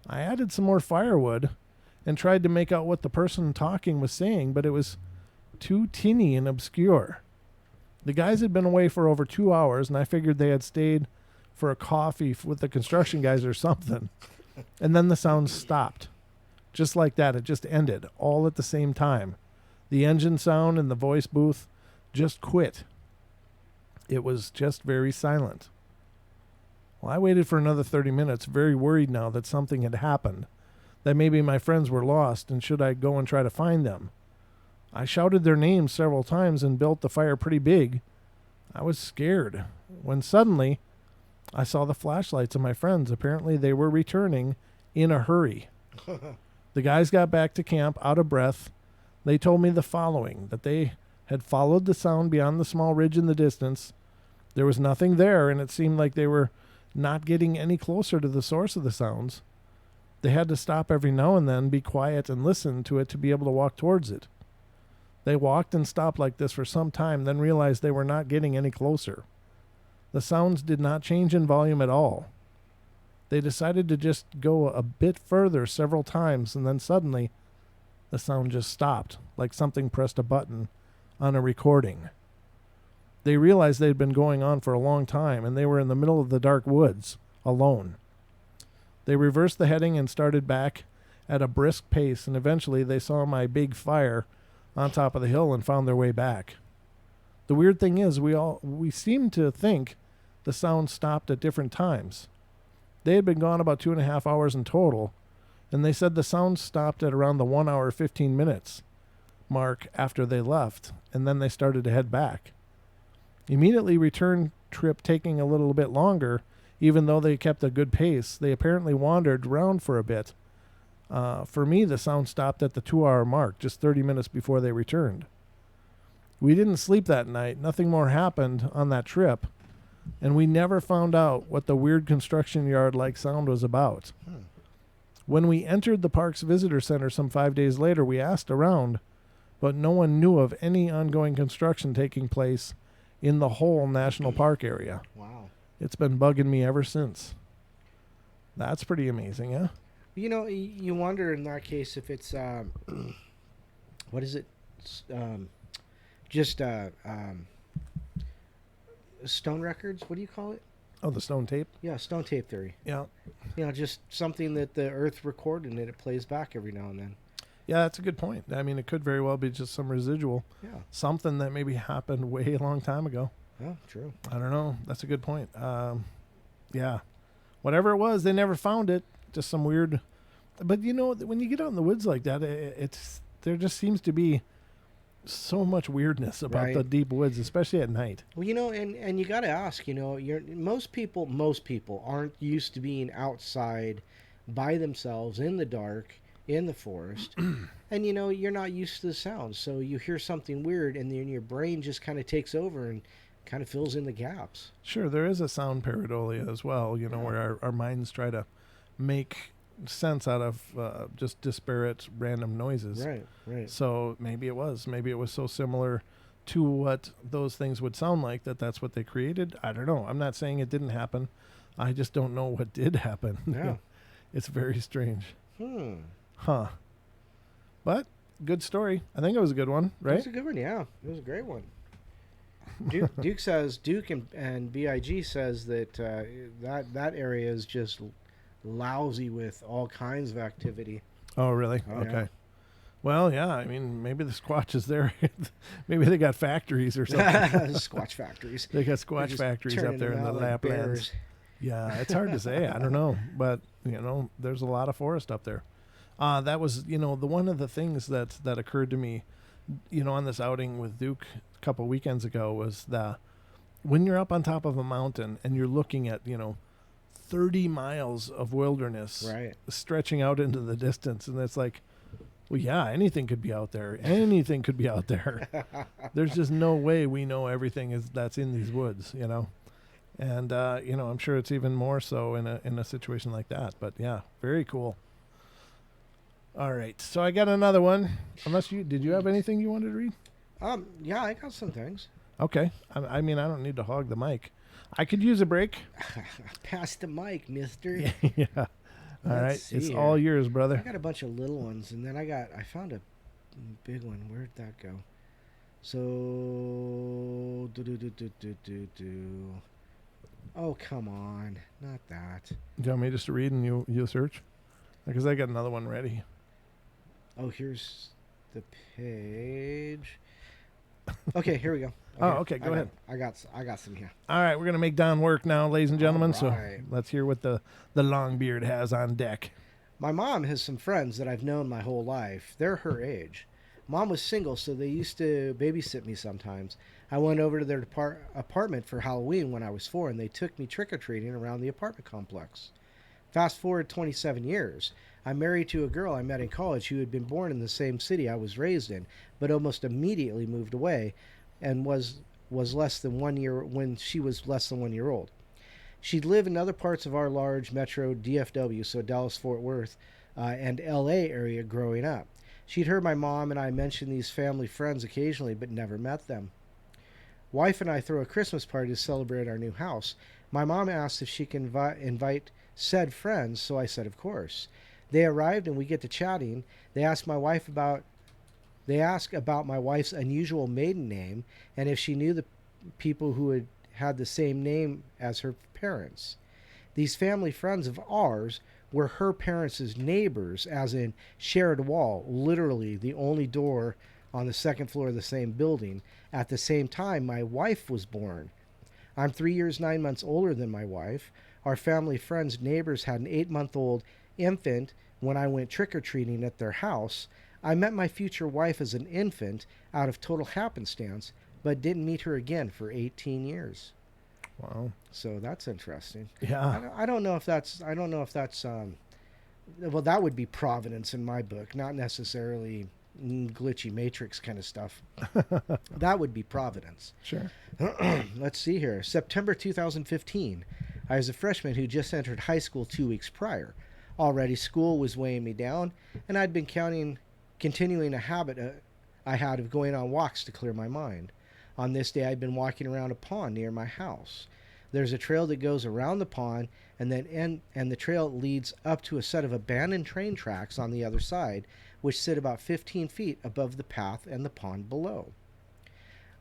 I added some more firewood and tried to make out what the person talking was saying, but it was too tinny and obscure. The guys had been away for over 2 hours, and I figured they had stayed for a coffee with the construction guys or something. And then the sound stopped. Just like that, it just ended, all at the same time. The engine sound and the voice booth just quit. It was just very silent. Well, I waited for another 30 minutes, very worried now that something had happened, that maybe my friends were lost, and should I go and try to find them? I shouted their names several times and built the fire pretty big. I was scared, when suddenly I saw the flashlights of my friends. Apparently they were returning in a hurry. The guys got back to camp out of breath. They told me the following, that they had followed the sound beyond the small ridge in the distance. There was nothing there, and it seemed like they were not getting any closer to the source of the sounds. They had to stop every now and then, be quiet, and listen to it to be able to walk towards it. They walked and stopped like this for some time, then realized they were not getting any closer. The sounds did not change in volume at all. They decided to just go a bit further several times, and then suddenly the sound just stopped, like something pressed a button on a recording. They realized they had been going on for a long time, and they were in the middle of the dark woods, alone. They reversed the heading and started back at a brisk pace, and eventually they saw my big fire on top of the hill and found their way back. The weird thing is, we seemed to think the sound stopped at different times. They had been gone about 2.5 hours in total, and they said the sound stopped at around the 1 hour 15 minutes mark after they left, and then they started to head back. Immediately return trip taking a little bit longer, even though they kept a good pace. They apparently wandered around for a bit. For me, the sound stopped at the 2 hour mark, just 30 minutes before they returned. We didn't sleep that night. Nothing more happened on that trip, and we never found out what the weird construction yard-like sound was about. When we entered the park's visitor center some 5 days later, we asked around, but no one knew of any ongoing construction taking place in the whole national park area. Wow. It's been bugging me ever since. That's pretty amazing, huh? You know, you wonder in that case if it's, what is it? Just stone records? What do you call it? Oh, the stone tape? Yeah, stone tape theory. Yeah. You know, just something that the earth recorded and it plays back every now and then. Yeah, that's a good point. I mean, it could very well be just some residual. Yeah. Something that maybe happened way a long time ago. Yeah, true. I don't know. That's a good point. Yeah. Whatever it was, they never found it. Just some weird... But, you know, when you get out in the woods like that, there just seems to be so much weirdness about Right. the deep woods, especially at night. Well, and you got to ask, most people aren't used to being outside by themselves in the dark in the forest, and you're not used to the sounds, so you hear something weird, and then your brain just kind of takes over and kind of fills in the gaps. Sure, there is a sound pareidolia as well, Yeah. where our minds try to make sense out of just disparate random noises. Right. Right. So maybe it was. Maybe it was so similar to what those things would sound like that's what they created. I don't know. I'm not saying it didn't happen. I just don't know what did happen. Yeah. It's very strange. Hmm. Huh. But good story. I think it was a good one, It right? was a good one. Yeah, it was a great one. Duke and Big says that that area is just lousy with all kinds of activity. Oh, really? Oh, Okay. yeah. Well, yeah. I mean, maybe the Squatch is there. Maybe they got factories or something. Squatch factories. They got They're Squatch just factories turning up there them in the out like Laplands. bears. Yeah, it's hard to say. I don't know, but there's a lot of forest up there. That was, the one of the things that occurred to me, on this outing with Duke a couple weekends ago was when you're up on top of a mountain and you're looking at 30 miles of wilderness Right. stretching out into the distance, and it's like, well, yeah, anything could be out there. Anything could be out there. There's just no way we know everything that's in these woods, And I'm sure it's even more so in a situation like that. But yeah, very cool. All right, so I got another one. Did you have anything you wanted to read? Yeah, I got some things. Okay. I mean, I don't need to hog the mic. I could use a break. Pass the mic, mister. Yeah. All right. Let's see It's here. all yours, I brother. got a bunch of little ones, and then I found a big one. Where'd that go? So, do. Oh, come on. Not that. Do you want me just to read and you search? Because I got another one ready. Oh, here's the page. Okay, here we go. Oh, okay, go ahead. I got some here. All right, we're going to make Don work now, ladies and gentlemen. All right. So let's hear what the Longbeard has on deck. My mom has some friends that I've known my whole life. They're her age. Mom was single, so they used to babysit me sometimes. I went over to their apartment for Halloween when I was 4, and they took me trick-or-treating around the apartment complex. Fast forward 27 years. I'm married to a girl I met in college who had been born in the same city I was raised in, but almost immediately moved away and was less than 1 year when she was less than 1 year old. She'd lived in other parts of our large metro DFW, so Dallas, Fort Worth, and LA area growing up. She'd heard my mom and I mention these family friends occasionally, but never met them. Wife and I throw a Christmas party to celebrate our new house. My mom asked if she can invite said friends, so I said of course. They arrived and we get to chatting. They ask about my wife's unusual maiden name and if she knew the people who had the same name as her parents. These family friends of ours were her parents' neighbors, as in shared a wall, literally the only door on the second floor of the same building. At the same time, my wife was born. I'm 3 years, 9 months older than my wife. Our family friends' neighbors had an 8-month-old infant when I went trick-or-treating at their house. I met my future wife as an infant out of total happenstance, but didn't meet her again for 18 years. Wow. So that's interesting. Yeah. I don't know if that's well, that would be providence in my book, not necessarily glitchy matrix kind of stuff. That would be providence. Sure. Let's see here. September 2015. I was a freshman who just entered high school 2 weeks prior. Already school was weighing me down, and I'd been continuing a habit I had of going on walks to clear my mind. On this day, I'd been walking around a pond near my house. There's a trail that goes around the pond, and the trail leads up to a set of abandoned train tracks on the other side, which sit about 15 feet above the path and the pond below.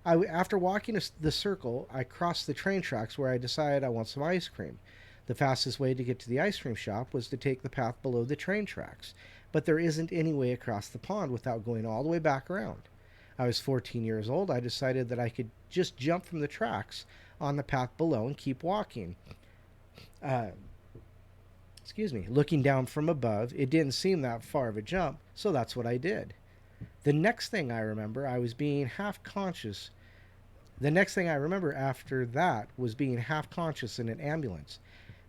After walking the circle, I crossed the train tracks where I decided I want some ice cream. The fastest way to get to the ice cream shop was to take the path below the train tracks, but there isn't any way across the pond without going all the way back around. I was 14 years old. I decided that I could just jump from the tracks on the path below and keep walking. Looking down from above, it didn't seem that far of a jump, so that's what I did. The next thing I remember, I was being half conscious. The next thing I remember after that was being half conscious in an ambulance.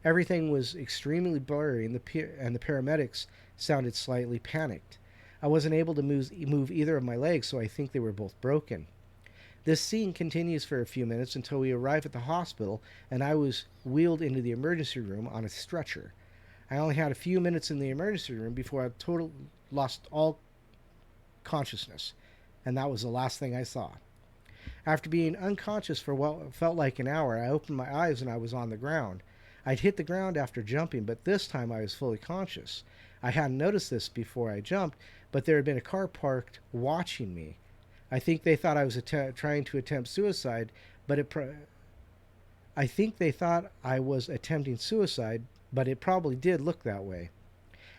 Everything was extremely blurry, and the paramedics sounded slightly panicked. I wasn't able to move either of my legs, so I think they were both broken. This scene continues for a few minutes until we arrive at the hospital, and I was wheeled into the emergency room on a stretcher. I only had a few minutes in the emergency room before I totally lost all consciousness, and that was the last thing I saw. After being unconscious for what felt like an hour, I opened my eyes and I was on the ground. I'd hit the ground after jumping, but this time I was fully conscious. I hadn't noticed this before I jumped, but there had been a car parked watching me. I think they thought I was trying to attempt suicide, but I think they thought I was attempting suicide, but it probably did look that way.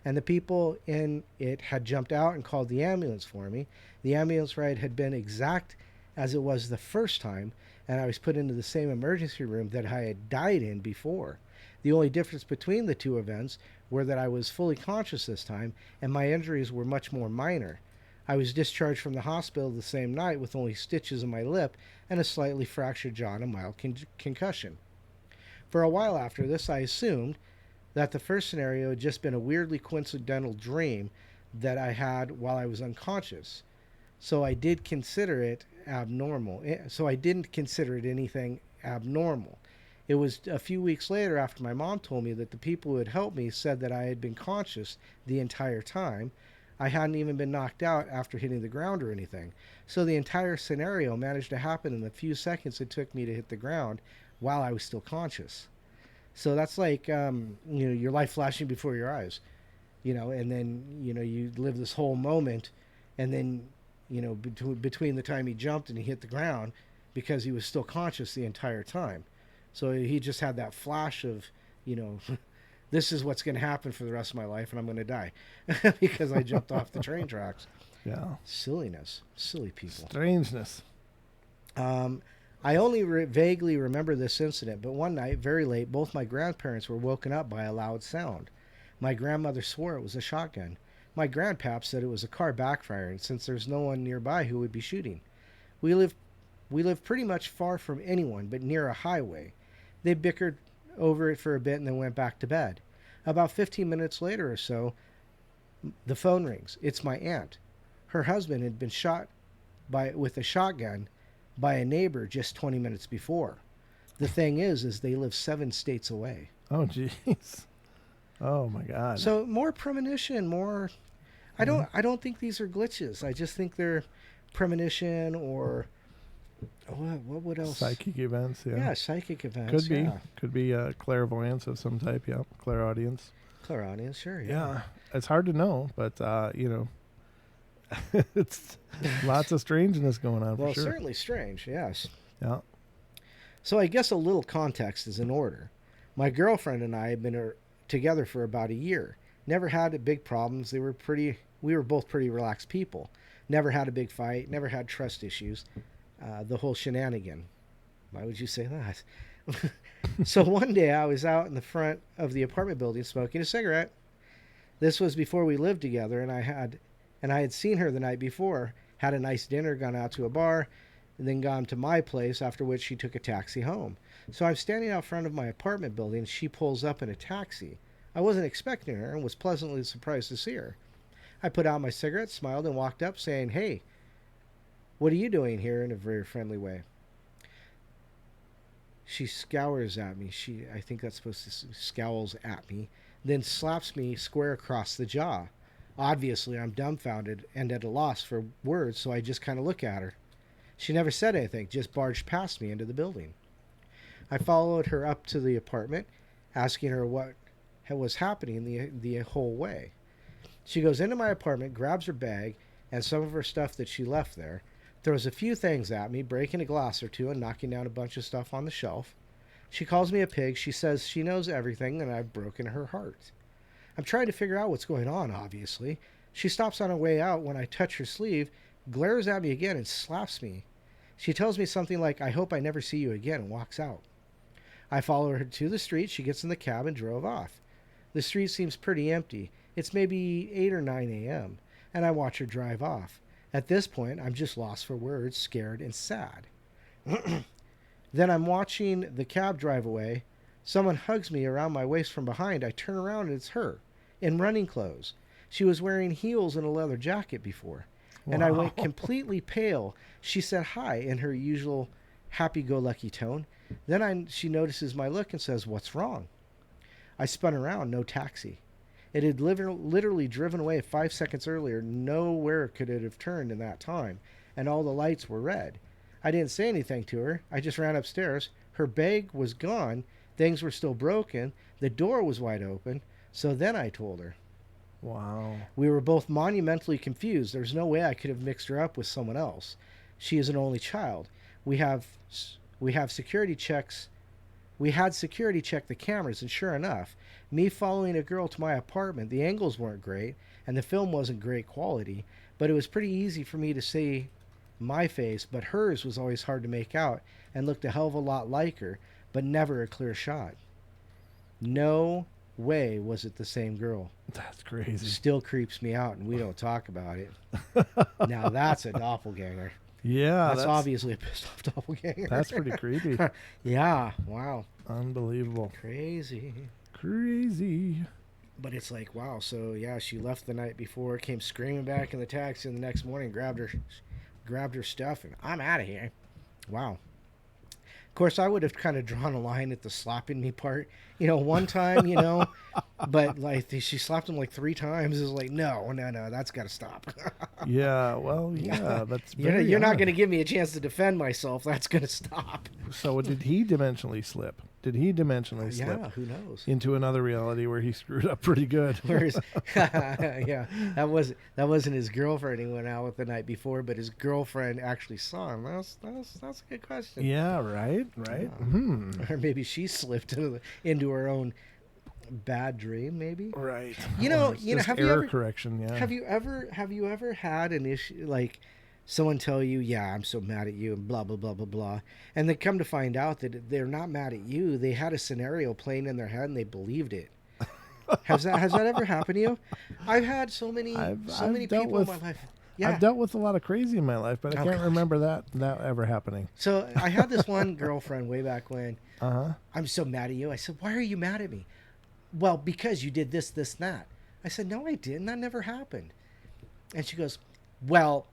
And the people in it had jumped out and called the ambulance for me. The ambulance ride had been exact as it was the first time, and I was put into the same emergency room that I had died in before. The only difference between the two events were that I was fully conscious this time, and my injuries were much more minor. I was discharged from the hospital the same night with only stitches in my lip and a slightly fractured jaw and a mild concussion. For a while after this, I assumed that the first scenario had just been a weirdly coincidental dream that I had while I was unconscious. So I did consider it abnormal. So I didn't consider it anything abnormal. It was a few weeks later, after my mom told me that the people who had helped me said that I had been conscious the entire time. I hadn't even been knocked out after hitting the ground or anything. So the entire scenario managed to happen in the few seconds it took me to hit the ground while I was still conscious. So that's like, your life flashing before your eyes, and then, you live this whole moment, and then, between the time he jumped and he hit the ground, because he was still conscious the entire time. So he just had that flash of, this is what's going to happen for the rest of my life, and I'm going to die because I jumped off the train tracks. Yeah. Silliness. Silly people. Strangeness. I only vaguely remember this incident, but one night, very late, both my grandparents were woken up by a loud sound. My grandmother swore it was a shotgun. My grandpap said it was a car backfiring, since there's no one nearby who would be shooting. We live pretty much far from anyone, but near a highway. They bickered over it for a bit and then went back to bed. About 15 minutes later or so, the phone rings. It's my aunt. Her husband had been shot with a shotgun by a neighbor just 20 minutes before. The thing is they live 7 states away. Oh, jeez. Oh, my God. So more premonition, more... I don't think these are glitches. I just think they're premonition or... What else? Psychic events, yeah. Yeah, psychic events. Could be. Yeah. Could be clairvoyance of some type, yeah. Clairaudience. Clairaudience, sure, Yeah. It's hard to know, but, it's lots of strangeness going on, well, for sure. certainly strange, yes. Yeah. So I guess a little context is in order. My girlfriend and I had been together for about a year. Never had big problems. We were both pretty relaxed people. Never had a big fight. Never had trust issues. The whole shenanigan. Why would you say that? So one day I was out in the front of the apartment building smoking a cigarette. This was before we lived together, and I had seen her the night before, had a nice dinner, gone out to a bar, and then gone to my place, after which she took a taxi home. So I'm standing out front of my apartment building, and she pulls up in a taxi. I wasn't expecting her and was pleasantly surprised to see her. I put out my cigarette, smiled, and walked up saying, "Hey, what are you doing here?" in a very friendly way. She scours at me. I think that's supposed to scowls at me, then slaps me square across the jaw. Obviously, I'm dumbfounded and at a loss for words, so I just kind of look at her. She never said anything, just barged past me into the building. I followed her up to the apartment, asking her what was happening the whole way. She goes into my apartment, grabs her bag and some of her stuff that she left there, throws a few things at me, breaking a glass or two and knocking down a bunch of stuff on the shelf. She calls me a pig. She says she knows everything and I've broken her heart. I'm trying to figure out what's going on, obviously. She stops on her way out when I touch her sleeve, glares at me again and slaps me. She tells me something like, "I hope I never see you again," and walks out. I follow her to the street. She gets in the cab and drove off. The street seems pretty empty. It's maybe 8 or 9 a.m., and I watch her drive off. At this point, I'm just lost for words, scared and sad. Then I'm watching the cab drive away. Someone hugs me around my waist from behind. I turn around and it's her, in running clothes. She was wearing heels and a leather jacket before. Wow. And I went completely pale. She said hi in her usual happy-go-lucky tone. Then she notices my look and says, "What's wrong?" I spun around, no taxi. It had literally driven away 5 seconds earlier. Nowhere could it have turned in that time, and all the lights were red. I didn't say anything to her. I just ran upstairs. Her bag was gone. Things were still broken. The door was wide open. So then I told her. Wow. We were both monumentally confused. There's no way I could have mixed her up with someone else. She is an only child. We have security checks. We had security check the cameras, and sure enough, me following a girl to my apartment, the angles weren't great, and the film wasn't great quality, but it was pretty easy for me to see my face, but hers was always hard to make out and looked a hell of a lot like her, but never a clear shot. No way was it the same girl. That's crazy. Still creeps me out, and we don't talk about it. Now that's a doppelganger. Yeah. That's obviously a pissed off doppelganger. That's pretty creepy. Yeah, wow. Unbelievable. Crazy. But it's like, wow, so yeah, she left the night before, came screaming back in the taxi, and the next morning grabbed her stuff, and I'm out of here. Wow. Of course, I would have kind of drawn a line at the slapping me part, one time, but like she slapped him like 3 times. It was like, no, that's got to stop. Yeah, well, yeah, that's you're not going to give me a chance to defend myself. That's going to stop. So did he dimensionally slip? Yeah, who knows? Into another reality where he screwed up pretty good? Yeah, that wasn't his girlfriend he went out with the night before, but his girlfriend actually saw him. That's a good question. Yeah, right. Yeah. Or maybe she slipped into her own bad dream, maybe. Right. Have you ever correction? Yeah. Have you ever had an issue like someone tell you, "Yeah, I'm so mad at you," and blah blah blah blah blah, and they come to find out that they're not mad at you. They had a scenario playing in their head and they believed it. Has that ever happened to you? I've had so many people in my life. Yeah. I've dealt with a lot of crazy in my life, but I can't remember that ever happening. So I had this one girlfriend way back when. Uh-huh. I'm so mad at you. I said, "Why are you mad at me?" "Well, because you did this, this, and that." I said, "No, I didn't. That never happened." And she goes, "Well,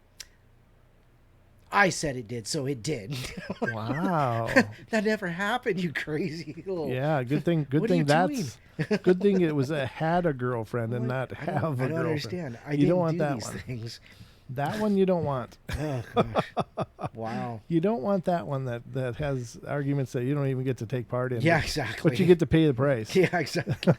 I said it did, so it did." Wow. That never happened, you crazy little... Yeah, good thing good thing it was had a girlfriend and not have a girlfriend. I don't understand. You don't want that these one. Things. That one you don't want. Oh, gosh. Wow. You don't want that one that has arguments that you don't even get to take part in. Yeah, exactly. But you get to pay the price. Yeah, exactly.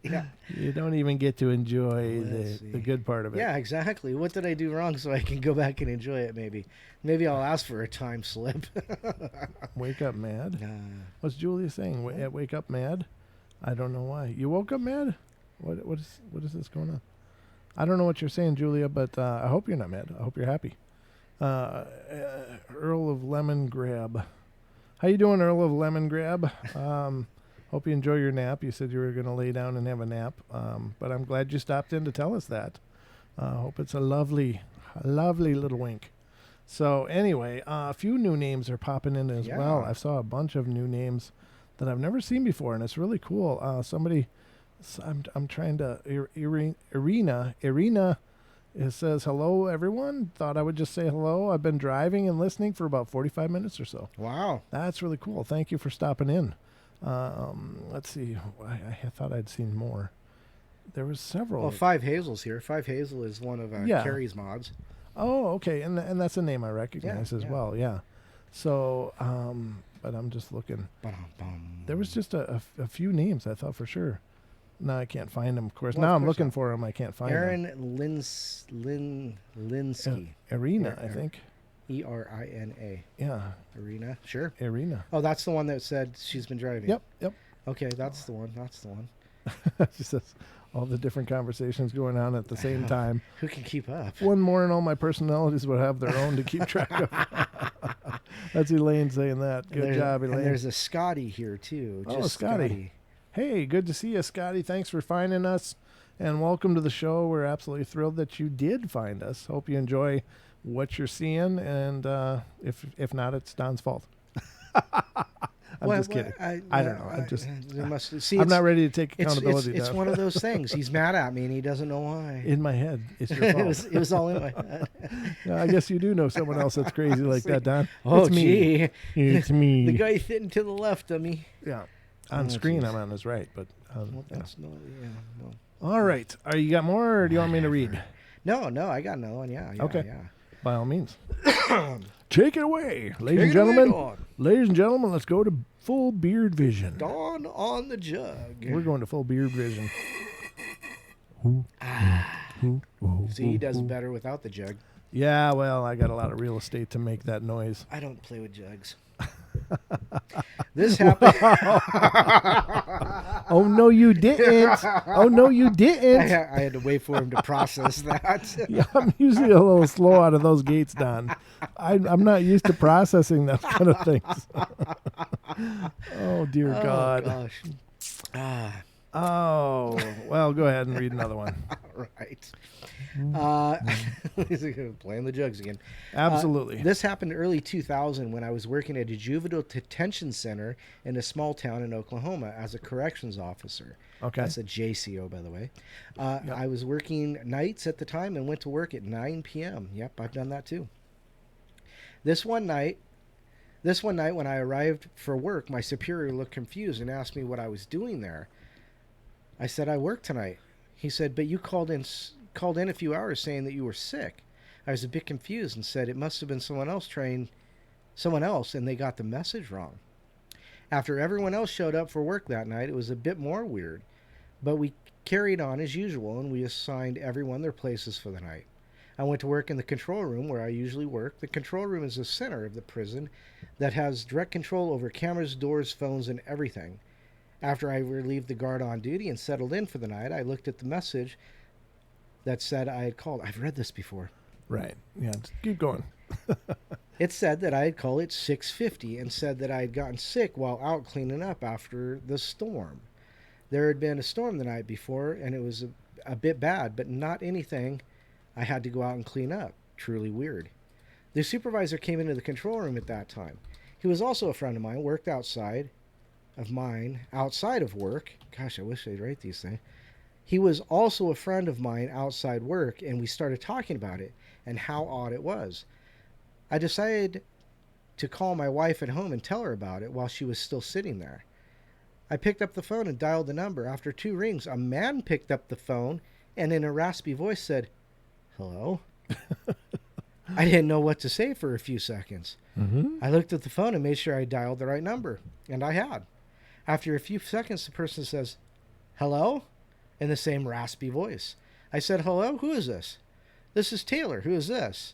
Yeah. You don't even get to enjoy the good part of it. Yeah, exactly. What did I do wrong so I can go back and enjoy it maybe? Maybe I'll ask for a time slip. Wake up mad? What's Julia saying? Wake up mad? I don't know why. You woke up mad? What is this going on? I don't know what you're saying, Julia, but I hope you're not mad. I hope you're happy. Earl of Lemon Grab. How you doing, Earl of Lemon Grab? Hope you enjoy your nap. You said you were going to lay down and have a nap, but I'm glad you stopped in to tell us that. Hope it's a lovely little wink. So anyway, a few new names are popping in as well. I saw a bunch of new names that I've never seen before, and it's really cool. I'm trying to Irina. It says, "Hello, everyone. Thought I would just say hello. I've been driving and listening for about 45 minutes or so." Wow. That's really cool. Thank you for stopping in. Let's see. I thought I'd seen more. There was several. Well, Five Hazel's here. Five Hazel is one of Carrie's mods. Oh, okay. And that's a name I recognize as well. Yeah. So, but I'm just looking. There was just a few names I thought for sure. No, I can't find them. Of course, now I'm looking for them. I can't find them. Erin Linsky. Irina, I think. Erina. Yeah. Irina. Sure. Irina. Oh, that's the one that said she's been driving. Yep. Okay, that's the one. She says all the different conversations going on at the same time. Who can keep up? One more and all my personalities would have their own to keep track of. That's Elaine saying that. Good job, Elaine. And there's a Scotty here, too. Just Scotty. Hey, good to see you, Scotty. Thanks for finding us, and welcome to the show. We're absolutely thrilled that you did find us. Hope you enjoy what you're seeing, and if not, it's Don's fault. I'm just kidding. I don't know. I'm not ready to take accountability. It's one of those things. He's mad at me and he doesn't know why. In my head, it's your fault. it was all in my head. Yeah, I guess you do know someone else that's crazy like that, Don. Oh, it's me. Gee. It's me. The guy sitting to the left of me. Yeah. On screen, geez. I'm on his right, but that's no. All right. You got more, or do you want me to read? No, I got another one. Yeah. Okay. Yeah. By all means. Take it away, ladies and gentlemen. Ladies and gentlemen, let's go to full beard vision. Dawn on the jug. We're going to full beard vision. See, he does better without the jug. Yeah, well, I got a lot of real estate to make that noise. I don't play with jugs. This happened. Oh, no, you didn't. Oh, no, you didn't. I had to wait for him to process that. Yeah, I'm usually a little slow out of those gates, Don. I'm not used to processing those kind of things. Oh, dear God. Gosh. Oh, well, go ahead and read another one. All right. Playing the jugs again. Absolutely. This happened early 2000 when I was working at a juvenile detention center in a small town in Oklahoma as a corrections officer. Okay. That's a JCO, by the way. Yep. I was working nights at the time and went to work at 9 p.m. Yep, I've done that too. This one night when I arrived for work, my superior looked confused and asked me what I was doing there. I said, I work tonight. He said, but you called in a few hours saying that you were sick. I was a bit confused and said it must have been someone else and they got the message wrong. After everyone else showed up for work that night, it was a bit more weird, but we carried on as usual and we assigned everyone their places for the night. I went to work in the control room where I usually work. The control room is the center of the prison that has direct control over cameras, doors, phones, and everything. After I relieved the guard on duty and settled in for the night, I looked at the message that said I had called. I've read this before. Right. Yeah, just keep going. It said that I had called at 6:50 and said that I had gotten sick while out cleaning up after the storm. There had been a storm the night before, and it was a bit bad, but not anything I had to go out and clean up. Truly weird. The supervisor came into the control room at that time. He was also a friend of mine, worked outside of work. Gosh, I wish they'd write these things. He was also a friend of mine outside work, and we started talking about it and how odd it was. I decided to call my wife at home and tell her about it while she was still sitting there. I picked up the phone and dialed the number. After 2 rings, a man picked up the phone and in a raspy voice said, "Hello?" I didn't know what to say for a few seconds. Mm-hmm. I looked at the phone and made sure I dialed the right number, and I had. After a few seconds, the person says, "Hello?" in the same raspy voice. I said, "Hello? Who is this?" "This is Taylor. Who is this?"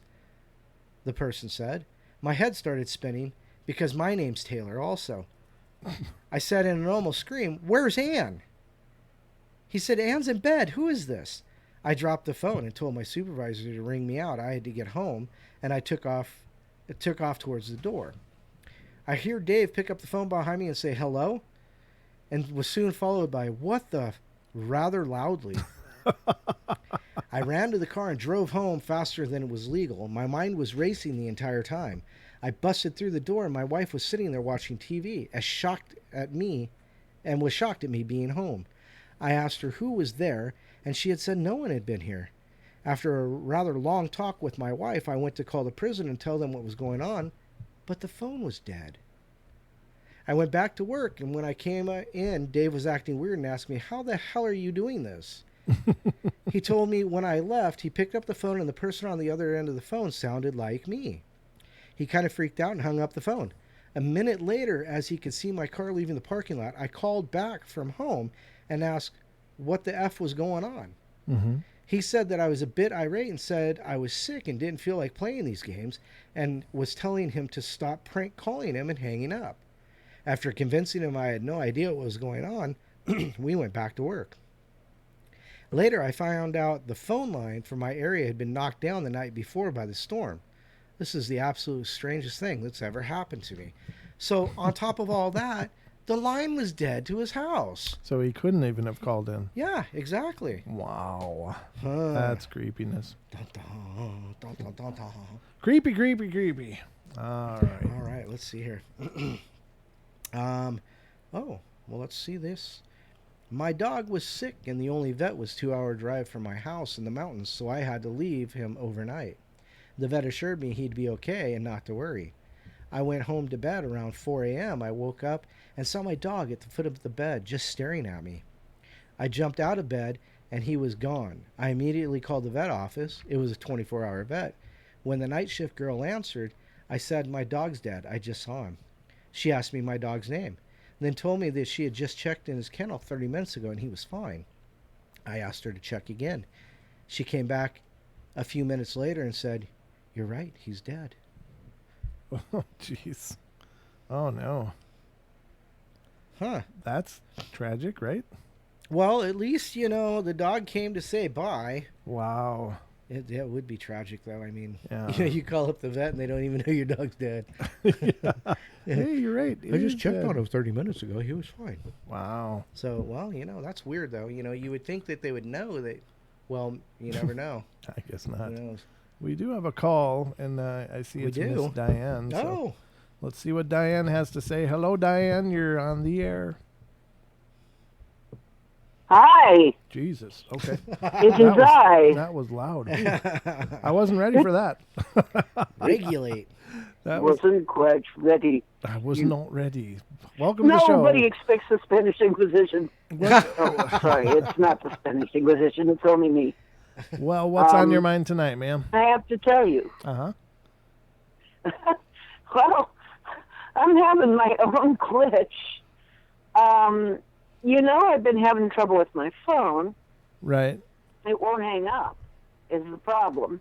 The person said. My head started spinning because my name's Taylor also. I said in an almost scream, "Where's Ann?" He said, "Ann's in bed. Who is this?" I dropped the phone and told my supervisor to ring me out. I had to get home, and I took off towards the door. I hear Dave pick up the phone behind me and say, "Hello?" and was soon followed by, "What the?" rather loudly. I ran to the car and drove home faster than it was legal. My mind was racing the entire time. I busted through the door and my wife was sitting there watching TV, was shocked at me being home. I asked her who was there, and she had said no one had been here. After a rather long talk with my wife, I went to call the prison and tell them what was going on, but the phone was dead. I went back to work, and when I came in, Dave was acting weird and asked me, "How the hell are you doing this?" He told me when I left, he picked up the phone and the person on the other end of the phone sounded like me. He kind of freaked out and hung up the phone. A minute later, as he could see my car leaving the parking lot, I called back from home and asked what the F was going on. Mm-hmm. He said that I was a bit irate and said I was sick and didn't feel like playing these games and was telling him to stop prank calling him and hanging up. After convincing him I had no idea what was going on, we went back to work. Later, I found out the phone line from my area had been knocked down the night before by the storm. This is the absolute strangest thing that's ever happened to me. So on top of all that, The line was dead to his house. So he couldn't even have called in. Yeah, exactly. Wow. Huh. That's creepiness. Dun, dun, dun, dun, dun, dun. Creepy, creepy, creepy. All right. All right, let's see here. Oh, well, let's see this. My dog was sick, and the only vet was 2-hour drive from my house in the mountains, so I had to leave him overnight. The vet assured me he'd be okay and not to worry. I went home to bed around 4 a.m. I woke up and saw my dog at the foot of the bed just staring at me. I jumped out of bed, and he was gone. I immediately called the vet office. It was a 24-hour vet. When the night shift girl answered, I said, "My dog's dead. I just saw him." She asked me my dog's name, then told me that she had just checked in his kennel 30 minutes ago and he was fine. I asked her to check again. She came back a few minutes later and said, "You're right, he's dead." Oh, jeez. Oh, no. Huh. That's tragic, right? Well, at least, the dog came to say bye. Wow. It would be tragic, though. I mean, Yeah. You call up the vet and they don't even know your dog's dead. Yeah. Hey, you're right. I just checked on him 30 minutes ago. He was fine. Wow. So, well, that's weird, though. You would think that they would know that. Well, you never know. I guess not. Who knows? We do have a call, and I see it's Miss Diane. So Oh. let's see what Diane has to say. Hello, Diane. You're on the air. Hi. Jesus. Okay. It is I. That was loud. I wasn't ready for that. Regulate. Wasn't quite ready. I was not ready. Welcome to the show. Nobody expects the Spanish Inquisition. Oh, sorry, it's not the Spanish Inquisition. It's only me. Well, what's on your mind tonight, ma'am? I have to tell you. Uh-huh. Well, I'm having my own glitch. I've been having trouble with my phone. Right. It won't hang up, is the problem.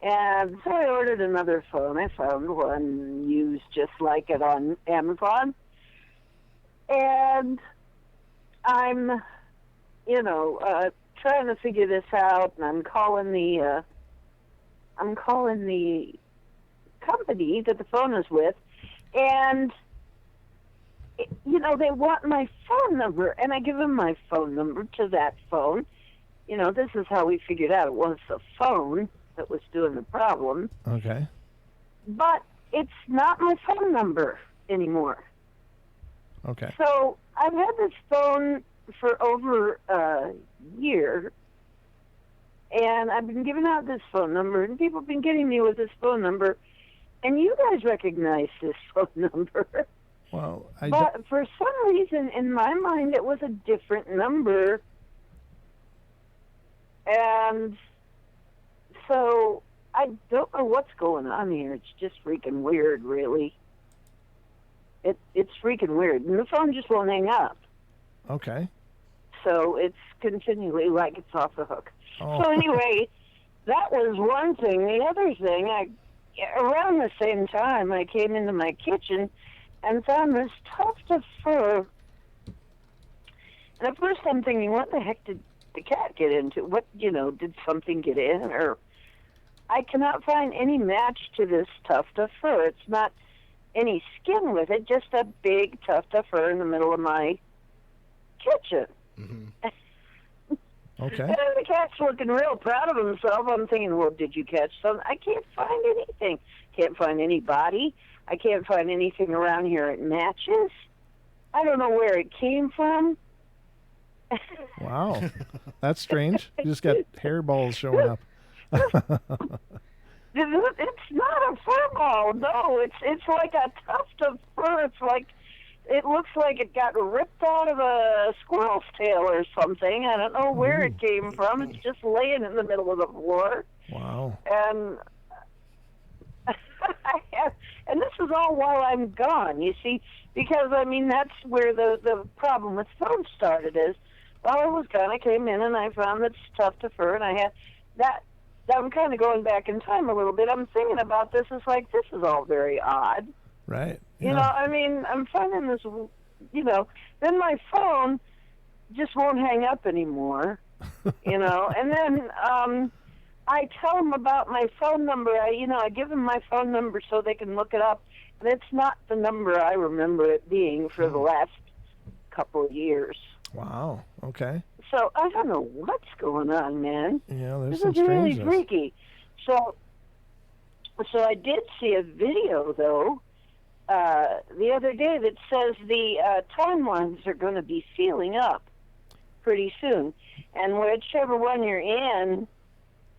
And so I ordered another phone. I found one used just like it on Amazon. And I'm, trying to figure this out, and I'm calling the company that the phone is with, and they want my phone number, and I give them my phone number to that phone. This is how we figured out it was the phone that was doing the problem. Okay. But it's not my phone number anymore. Okay. So I've had this phone for over a year, and I've been giving out this phone number, and people have been getting me with this phone number, and you guys recognize this phone number. Well, but for some reason, in my mind, it was a different number, and so I don't know what's going on here. It's just freaking weird, really. It's freaking weird, and the phone just won't hang up. Okay. So it's continually like it's off the hook. Oh. So anyway, that was one thing. The other thing, around the same time, I came into my kitchen and found this tuft of fur. And at first I'm thinking, what the heck did the cat get into? What, did something get in? Or I cannot find any match to this tuft of fur. It's not any skin with it, just a big tuft of fur in the middle of my kitchen. Mm-hmm. Okay. And the cat's looking real proud of himself. I'm thinking, well, did you catch something? I can't find anything. Can't find any body. I can't find anything around here it matches. I don't know where it came from. Wow. That's strange. You just got hairballs showing up. It's not a fur ball. No, it's like a tuft of fur. It looks like it got ripped out of a squirrel's tail or something. I don't know where it came from. It's just laying in the middle of the floor. Wow. And and this is all while I'm gone, you see, because, that's where the problem with phones started is, while I was gone, I came in and I found this tuft of fur, and I had that. I'm kind of going back in time a little bit. I'm thinking about this. It's like, this is all very odd. Right. Yeah. I'm finding this, then my phone just won't hang up anymore, and then I tell them about my phone number. I give them my phone number so they can look it up, and it's not the number I remember it being for the last couple of years. Wow. Okay. So I don't know what's going on, man. Yeah, there's This some is really strangeness. freaky. So I did see a video though the other day that says the timelines are going to be sealing up pretty soon, and whichever one you're in,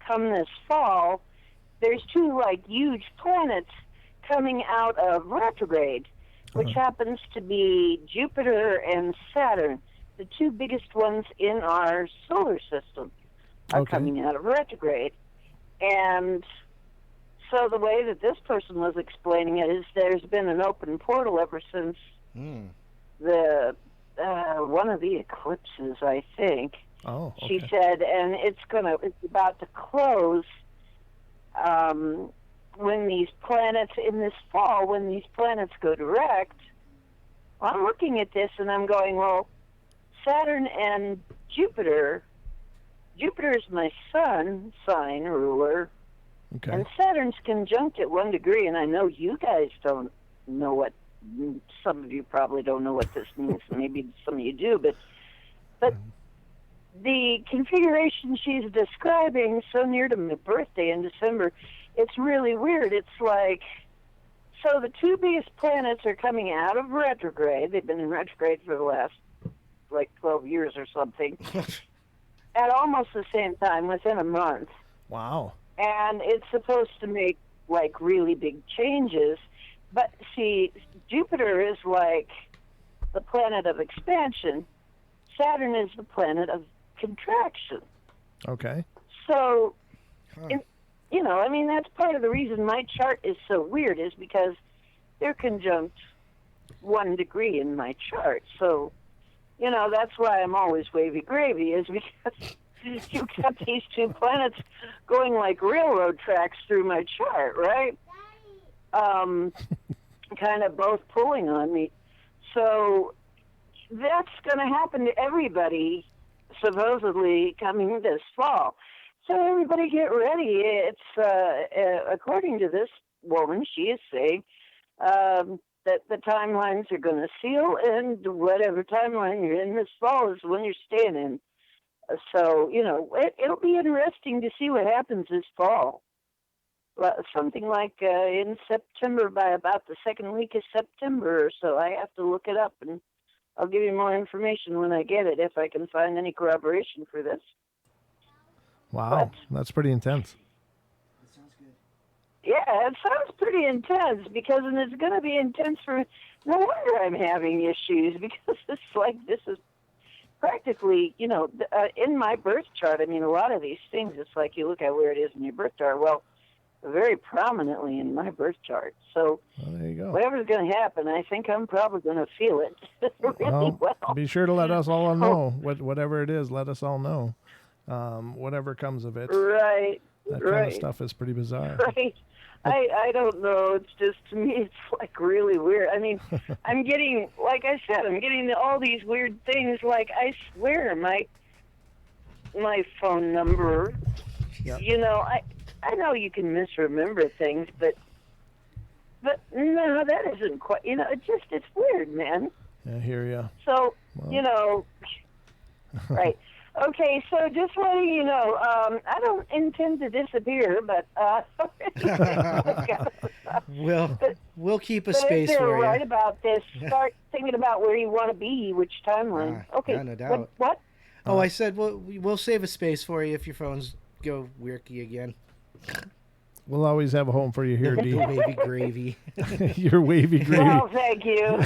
come this fall, there's two like huge planets coming out of retrograde, which happens to be Jupiter and Saturn, the two biggest ones in our solar system, are coming out of retrograde. And so the way that this person was explaining it is there's been an open portal ever since the one of the eclipses, I think. Oh, okay. She said, and it's about to close when these planets in this fall, when these planets go direct. I'm looking at this and I'm going, well, Saturn and Jupiter. Jupiter's my sun sign ruler, and Saturn's conjunct at 1 degree. And I know you guys don't know what. Some of you probably don't know what this means. Maybe some of you do, but the configuration she's describing, so near to my birthday in December, it's really weird. It's like, so the two biggest planets are coming out of retrograde. They've been in retrograde for the last, like, 12 years or something, at almost the same time, within a month. Wow. And it's supposed to make, like, really big changes. But, see, Jupiter is like the planet of expansion. Saturn is the planet of contraction. Okay. So, I mean, that's part of the reason my chart is so weird, is because they're conjunct 1 degree in my chart. So, that's why I'm always wavy gravy, is because you've got these two planets going like railroad tracks through my chart, right? Kind of both pulling on me. So that's going to happen to everybody, supposedly, coming this fall. So everybody get ready. It's, according to this woman, she is saying that the timelines are going to seal, and whatever timeline you're in this fall is when you're staying in. So, it'll be interesting to see what happens this fall. Something like in September, by about the second week of September or so. I have to look it up, and I'll give you more information when I get it, if I can find any corroboration for this. Wow, that's pretty intense. That sounds good. Yeah, it sounds pretty intense, and it's going to be intense for, no wonder I'm having issues, because it's like, this is practically, in my birth chart. I mean, a lot of these things, it's like you look at where it is in your birth chart. Well, very prominently in my birth chart. So there you go. Whatever's going to happen, I think I'm probably going to feel it really well. Be sure to let us all know. Whatever it is, let us all know. Whatever comes of it. Right. That kind of stuff is pretty bizarre. Right. I don't know. It's just, to me, it's like really weird. I mean, I'm getting, like I said, I'm getting all these weird things. Like, I swear, my phone number, Yep. I know you can misremember things, but no, that isn't quite, it's weird, man. I hear ya. So, right. Okay, so just letting you know, I don't intend to disappear, but we'll keep a but space if for they're you. right about this, start thinking about where you want to be, which timeline. Okay. Yeah, no doubt. What? Oh, I said we'll save a space for you if your phones go weirky again. We'll always have a home for you here, D. Wavy gravy. Your wavy gravy. Oh, thank you.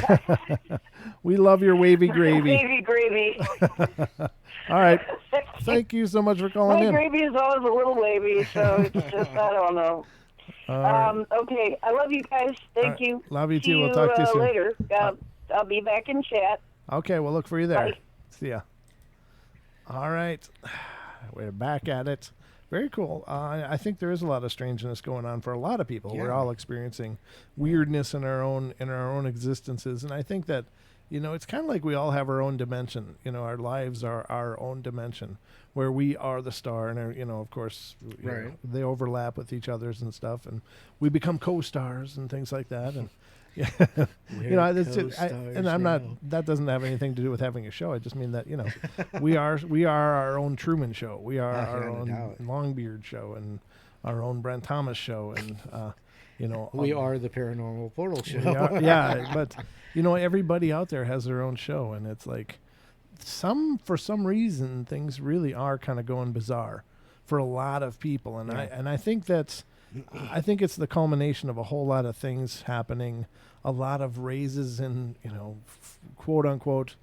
We love your wavy gravy. Wavy gravy. All right. Thank you so much for calling My in. gravy is always a little wavy, so it's just, I don't know. Right. Okay, I love you guys. Thank you. Love you too. See We'll talk to you soon. later. I'll be back in chat. Okay, we'll look for you there. Bye. See ya. All right. We're back at it. Very cool. I think there is a lot of strangeness going on for a lot of people. Yeah. We're all experiencing weirdness in our own existences, and I think that it's kind of like we all have our own dimension. Our lives are our own dimension where we are the star, and of course, Right. they overlap with each other's and stuff, and we become co-stars and things like that. And yeah, that's it. And I'm not. That doesn't have anything to do with having a show. I just mean that we are our own Truman Show. We are our own Longbeard Show and our own Brent Thomas Show, and we are the Paranormal Portal Show. Yeah, but everybody out there has their own show, and it's like for some reason things really are kind of going bizarre for a lot of people, and I think it's the culmination of a whole lot of things happening, a lot of raises in quote unquote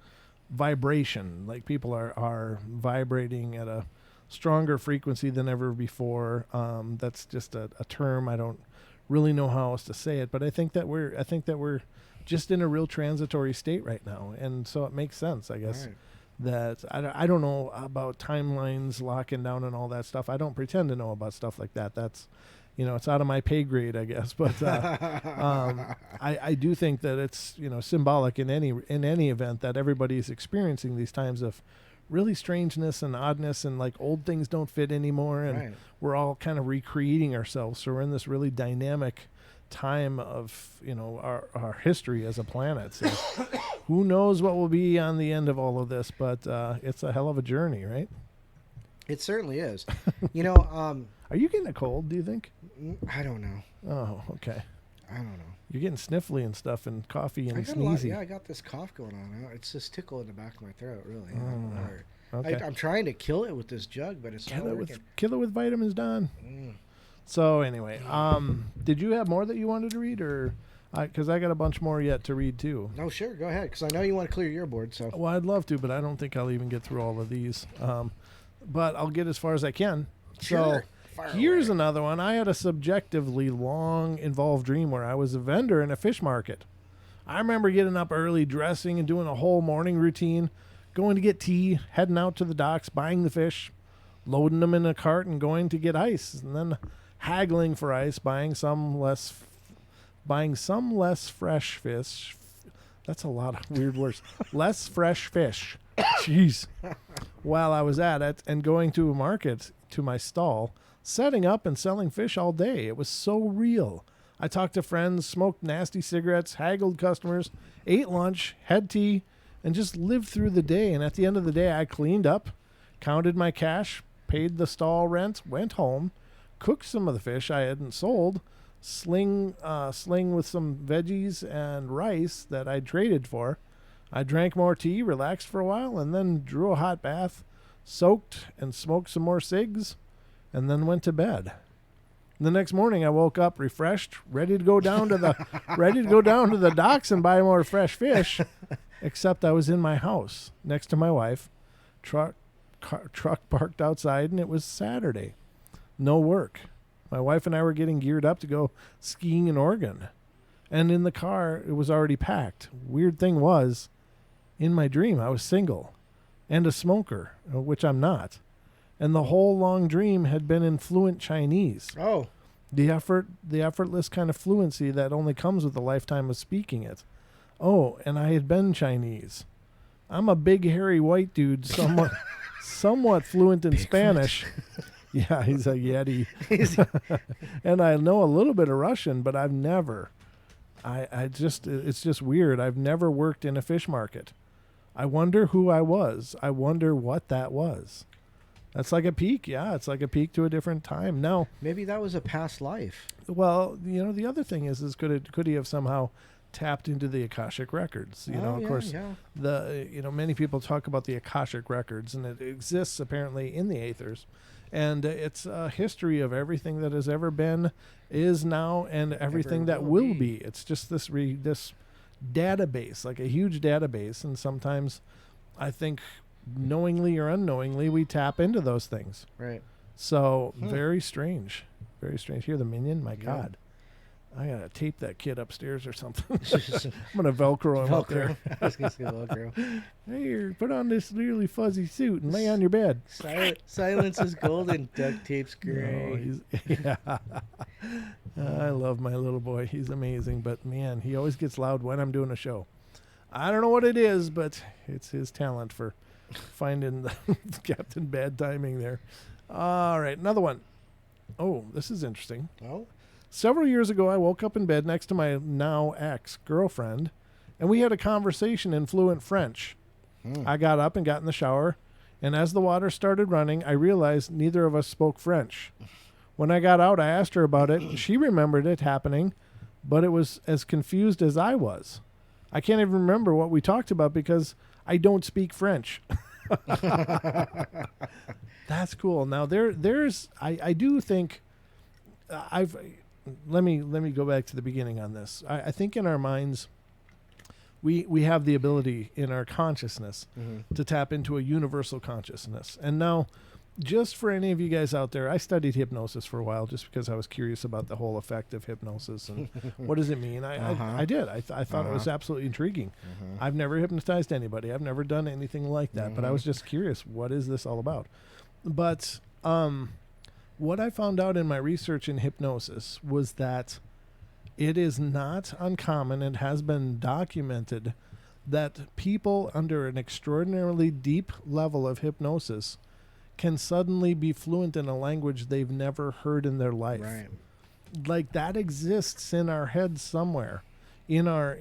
vibration, like people are vibrating at a stronger frequency than ever before. That's just a term. I don't really know how else to say it, but I think that we're just in a real transitory state right now, and so it makes sense, I guess. Right. That I don't know about timelines locking down and all that stuff. I don't pretend to know about stuff like that. That's it's out of my pay grade, I guess. But I do think that it's symbolic in any event that everybody's experiencing these times of really strangeness and oddness, and like old things don't fit anymore, and we're all kind of recreating ourselves. So we're in this really dynamic time of our history as a planet. So who knows what will be on the end of all of this, but it's a hell of a journey, right? It certainly is. Are you getting a cold, do you think? I don't know. Oh, okay. I don't know. You're getting sniffly and stuff, and coughy and sneezy. I got this cough going on. It's this tickle in the back of my throat, really. Okay. I'm trying to kill it with this jug, but it's not working. Kill it with vitamins, Don. So anyway, did you have more that you wanted to read, or because I got a bunch more yet to read too? No, sure, go ahead, because I know you want to clear your board. So well, I'd love to, but I don't think I'll even get through all of these. But I'll get as far as I can. Sure. So here's another one. I had a subjectively long, involved dream where I was a vendor in a fish market. I remember getting up early, dressing, and doing a whole morning routine, going to get tea, heading out to the docks, buying the fish, loading them in a cart, and going to get ice, and then haggling for ice, buying some less fresh fish. That's a lot of weird words. Less fresh fish. Jeez. While I was at it, and going to a market to my stall, setting up and selling fish all day. It was so real. I talked to friends, smoked nasty cigarettes, haggled customers, ate lunch, had tea, and just lived through the day. And at the end of the day, I cleaned up, counted my cash, paid the stall rent, went home, cooked some of the fish I hadn't sold, sling with some veggies and rice that I'd traded for. I drank more tea, relaxed for a while, and then drew a hot bath, soaked and smoked some more cigs, and then went to bed. The next morning, I woke up refreshed, ready to go down to the docks and buy more fresh fish. Except I was in my house next to my wife, truck parked outside, and it was Saturday. No work. My wife and I were getting geared up to go skiing in Oregon, and in the car it was already packed. Weird thing was, in my dream I was single and a smoker, which I'm not. And the whole long dream had been in fluent Chinese. Oh. The effortless kind of fluency that only comes with a lifetime of speaking it. Oh, and I had been Chinese. I'm a big, hairy white dude, somewhat fluent in Spanish. Yeah, he's a Yeti. And I know a little bit of Russian, but I've never. It's just weird. I've never worked in a fish market. I wonder who I was. I wonder what that was. That's like a peek. Yeah, it's like a peek to a different time. Now, maybe that was a past life. Well, the other thing is could he have somehow tapped into the Akashic records? Of course, many people talk about the Akashic records, and it exists apparently in the aethers, and it's a history of everything that has ever been, is now, and everything that will be. It's just this database, like a huge database, and sometimes I think, knowingly or unknowingly, we tap into those things. Right. So very strange. Very strange. Hear the minion? My God. I gotta tape that kid upstairs or something. I'm gonna Velcro him up there. I was gonna say Velcro. Here, put on this really fuzzy suit and lay on your bed. Silence is golden. Duct tape's gray. I love my little boy. He's amazing, but man, he always gets loud when I'm doing a show. I don't know what it is, but it's his talent for finding the Captain Bad timing there. All right, another one. Oh, this is interesting. Oh, Several years ago, I woke up in bed next to my now ex-girlfriend, and we had a conversation in fluent French. I got up and got in the shower, and as the water started running, I realized neither of us spoke French. When I got out, I asked her about it, and she remembered it happening, but it was as confused as I was. I can't even remember what we talked about because I don't speak French. That's cool. Now there's I do think let me go back to the beginning on this. I think in our minds we have the ability in our consciousness to tap into a universal consciousness. And now, just for any of you guys out there, I studied hypnosis for a while just because I was curious about the whole effect of hypnosis and what does it mean. I did. I thought it was absolutely intriguing. I've never hypnotized anybody. I've never done anything like that, but I was just curious, what is this all about? But what I found out in my research in hypnosis was that it is not uncommon, and has been documented, that people under an extraordinarily deep level of hypnosis can suddenly be fluent in a language they've never heard in their life. right. Like that exists in our heads somewhere. In our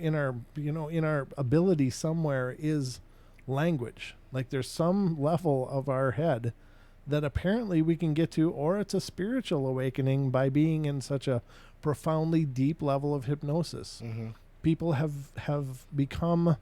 ability somewhere is language. Like there's some level of our head that apparently we can get to, or it's a spiritual awakening by being in such a profoundly deep level of hypnosis. People have become,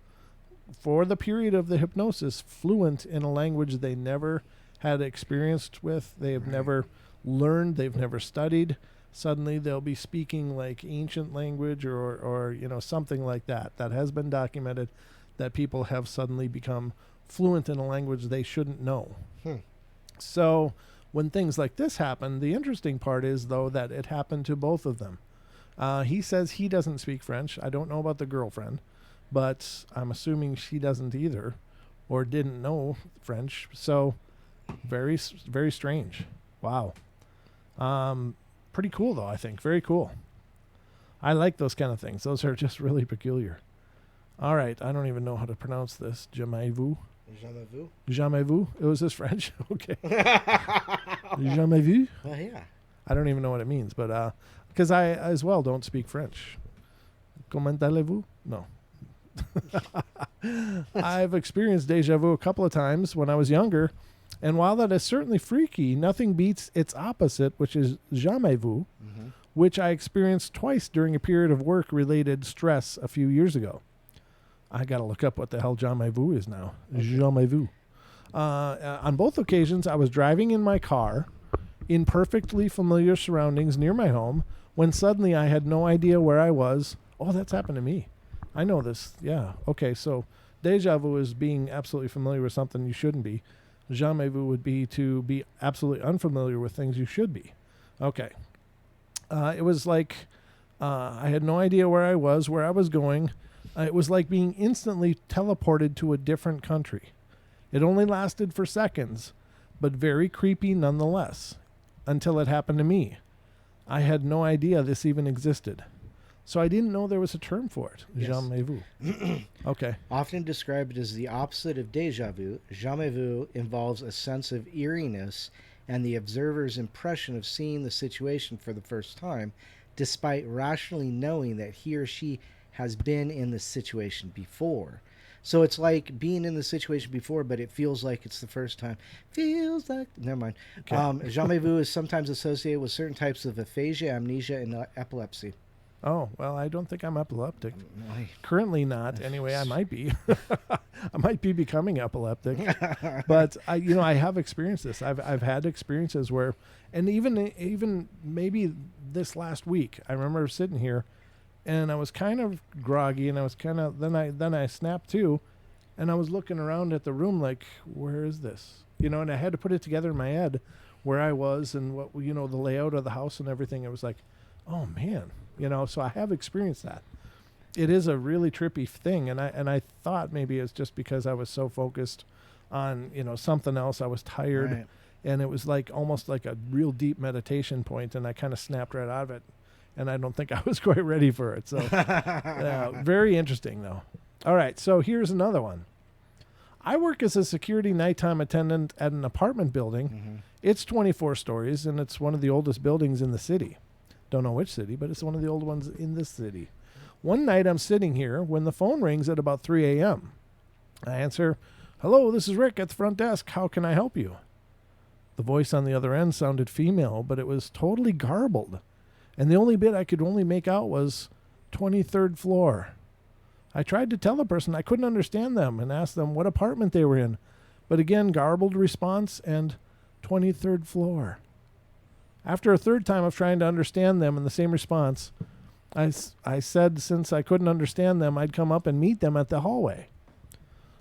for the period of the hypnosis, fluent in a language they never had experienced with, they have never learned, they've never studied. Suddenly they'll be speaking like ancient language or something like that. That has been documented, that people have suddenly become fluent in a language they shouldn't know. So when things like this happen, the interesting part is, though, that it happened to both of them. He says he doesn't speak French. I don't know about the girlfriend, but I'm assuming she doesn't either, or didn't know French. So very, very strange. Wow. Pretty cool, though, I think. Very cool. I like those kind of things. Those are just really peculiar. All right. I don't even know how to pronounce this. Jamais-vous. Jamais-vu? Jamais-vu? It was this French? Okay. Jamais-vu? Well, yeah. I don't even know what it means, but because I as well don't speak French. Comment allez-vous? No. I've experienced deja vu a couple of times when I was younger, and while that is certainly freaky, nothing beats its opposite, which is jamais-vu, which I experienced twice during a period of work-related stress a few years ago. I got to look up what the hell jamais-vu is now. Jamais-vu. On both occasions, I was driving in my car in perfectly familiar surroundings near my home when suddenly I had no idea where I was. Oh, that's happened to me. I know this. Yeah. Okay, so deja vu is being absolutely familiar with something you shouldn't be. Jamais-vu would be to be absolutely unfamiliar with things you should be. Okay. It was like I had no idea where I was going. It was like being instantly teleported to a different country. It only lasted for seconds, but very creepy nonetheless, until it happened to me. I had no idea this even existed. So I didn't know there was a term for it. Yes. Jamais-vu. Okay. Often described as the opposite of deja vu, jamais-vu involves a sense of eeriness and the observer's impression of seeing the situation for the first time, despite rationally knowing that he or she has been in the situation before. So it's like being in the situation before, but it feels like it's the first time. Never mind. Okay. Jamais-vu is sometimes associated with certain types of aphasia, amnesia, and epilepsy. Oh, well, I don't think I'm epileptic. Currently not. Anyway, I might be. I might be becoming epileptic. But I have experienced this. I've had experiences where, and even maybe this last week, I remember sitting here and I was kind of groggy, and I was kind of then I snapped to, and I was looking around at the room like, where is this? And I had to put it together in my head where I was and what the layout of the house and everything. It was like, oh man, so I have experienced that. It is a really trippy thing, and I thought maybe it's just because I was so focused on something else. I was tired, Right. And it was like almost like a real deep meditation point, and I kind of snapped right out of it. And I don't think I was quite ready for it. So, very interesting, though. All right, so here's another one. I work as a security nighttime attendant at an apartment building. Mm-hmm. It's 24 stories, and it's one of the oldest buildings in the city. Don't know which city, but it's one of the old ones in this city. One night I'm sitting here when the phone rings at about 3 a.m. I answer, "Hello, this is Rick at the front desk. How can I help you?" The voice on the other end sounded female, but it was totally garbled. And the only bit I could only make out was 23rd floor. I tried to tell the person I couldn't understand them and asked them what apartment they were in. But again, garbled response and 23rd floor. After a third time of trying to understand them and the same response, I said since I couldn't understand them, I'd come up and meet them at the hallway.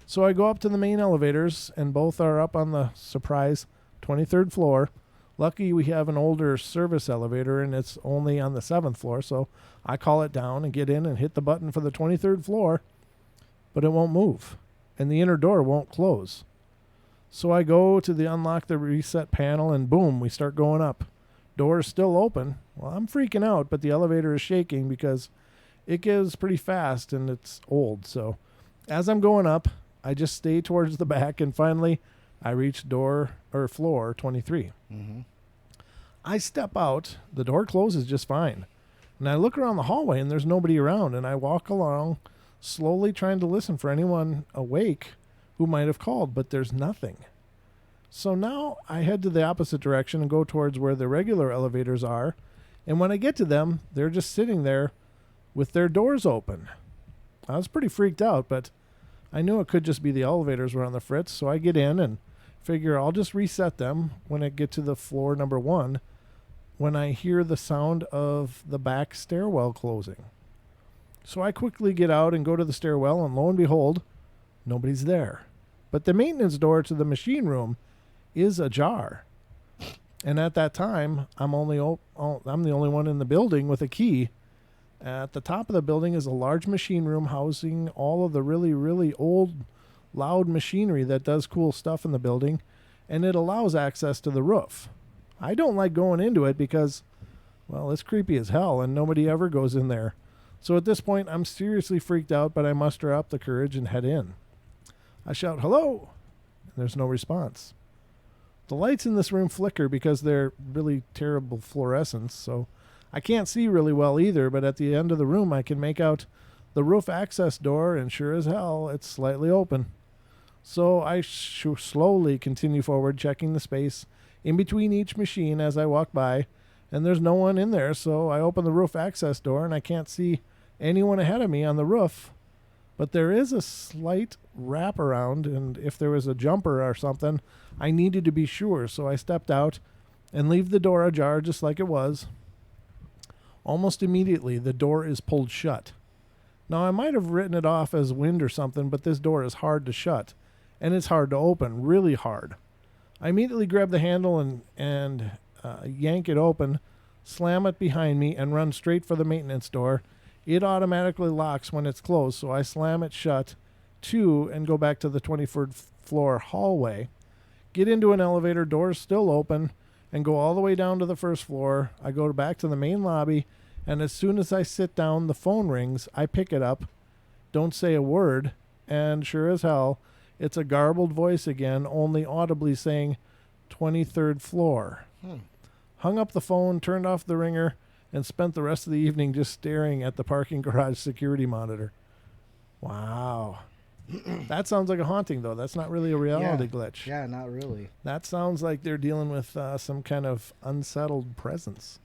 So I go up to the main elevators, and both are up on the surprise 23rd floor. Lucky we have an older service elevator, and it's only on the 7th floor, so I call it down and get in and hit the button for the 23rd floor, but it won't move, and the inner door won't close. So I go to unlock the reset panel, and boom, we start going up. Door is still open. Well, I'm freaking out, but the elevator is shaking because it goes pretty fast, and it's old. So as I'm going up, I just stay towards the back, and finally I reach floor 23. Mm-hmm. I step out. The door closes just fine. And I look around the hallway, and there's nobody around. And I walk along, slowly trying to listen for anyone awake who might have called, but there's nothing. So now I head to the opposite direction and go towards where the regular elevators are. And when I get to them, they're just sitting there with their doors open. I was pretty freaked out, but I knew it could just be the elevators were on the fritz. So I get in and figure I'll just reset them when I get to the floor number 1 when I hear the sound of the back stairwell closing. So I quickly get out and go to the stairwell, and lo and behold, nobody's there. But the maintenance door to the machine room is ajar. And at that time, I'm the only one in the building with a key. At the top of the building is a large machine room housing all of the really, really old, loud machinery that does cool stuff in the building, and it allows access to the roof. I don't like going into it because, well, it's creepy as hell, and nobody ever goes in there. So at this point, I'm seriously freaked out, but I muster up the courage and head in. I shout, "Hello!" and there's no response. The lights in this room flicker because they're really terrible fluorescence, so I can't see really well either, but at the end of the room I can make out the roof access door, and sure as hell, it's slightly open. So I slowly continue forward, checking the space in between each machine as I walk by, and there's no one in there, so I open the roof access door, and I can't see anyone ahead of me on the roof. But there is a slight wraparound, and if there was a jumper or something, I needed to be sure, so I stepped out and leave the door ajar just like it was. Almost immediately, the door is pulled shut. Now, I might have written it off as wind or something, but this door is hard to shut, and it's hard to open, really hard. I immediately grab the handle and yank it open, slam it behind me, and run straight for the maintenance door. It automatically locks when it's closed, so I slam it shut, too, and go back to the 23rd floor hallway. Get into an elevator, doors still open, and go all the way down to the first floor. I go back to the main lobby, and as soon as I sit down, the phone rings. I pick it up, don't say a word, and sure as hell, it's a garbled voice again, only audibly saying 23rd floor. Hung up the phone, turned off the ringer, and spent the rest of the evening just staring at the parking garage security monitor. Wow. That sounds like a haunting, though. That's not really a reality glitch. Yeah, not really. That sounds like they're dealing with some kind of unsettled presence.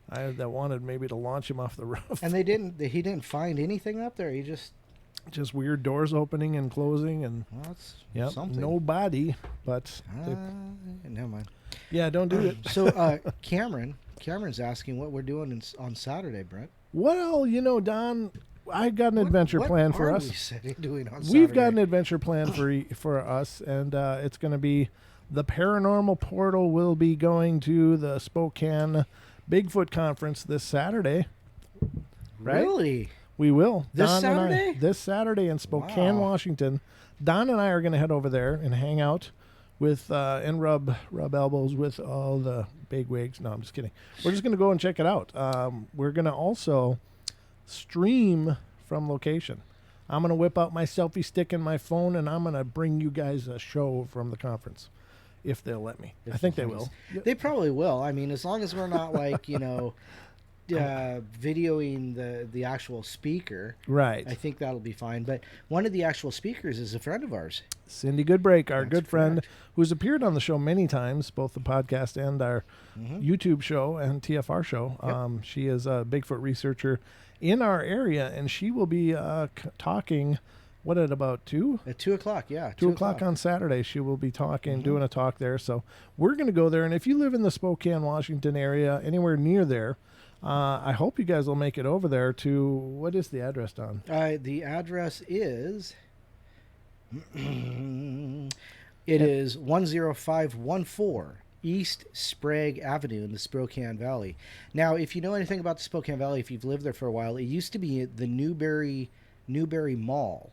That wanted maybe to launch him off the roof. And he didn't find anything up there. He just weird doors opening and closing, and that's something. No body, but never mind. Yeah, don't do it. So Cameron's asking what we're doing on Saturday, Brent. Well, Don, I got an adventure plan for us. We've got an adventure plan for us, and it's going to be the Paranormal Portal. Will be going to the Spokane Bigfoot Conference this Saturday. Right? Really? We will. This Don Saturday? This Saturday in Spokane, Washington. Don and I are going to head over there and hang out with and rub elbows with all the big wigs. No, I'm just kidding. We're just going to go and check it out. We're going to also stream from location. I'm going to whip out my selfie stick and my phone, and I'm going to bring you guys a show from the conference, if they'll let me. I think they will. They probably will. I mean, as long as we're not like, videoing the actual speaker, Right. I think that'll be fine. But one of the actual speakers is a friend of ours. Cindy Goodbreak, our That's good friend, correct. who's appeared on the show many times, both the podcast and our YouTube show and TFR show. Yep. She is a Bigfoot researcher in our area, and she will be talking, what, at about 2? At 2 o'clock, yeah. 2 o'clock on Saturday, she will be talking, doing a talk there. So we're going to go there. And if you live in the Spokane, Washington area, anywhere near there, I hope you guys will make it over there to, what is the address, Don? The address is, it is 10514 East Sprague Avenue in the Spokane Valley. Now, if you know anything about the Spokane Valley, if you've lived there for a while, it used to be the Newberry Mall.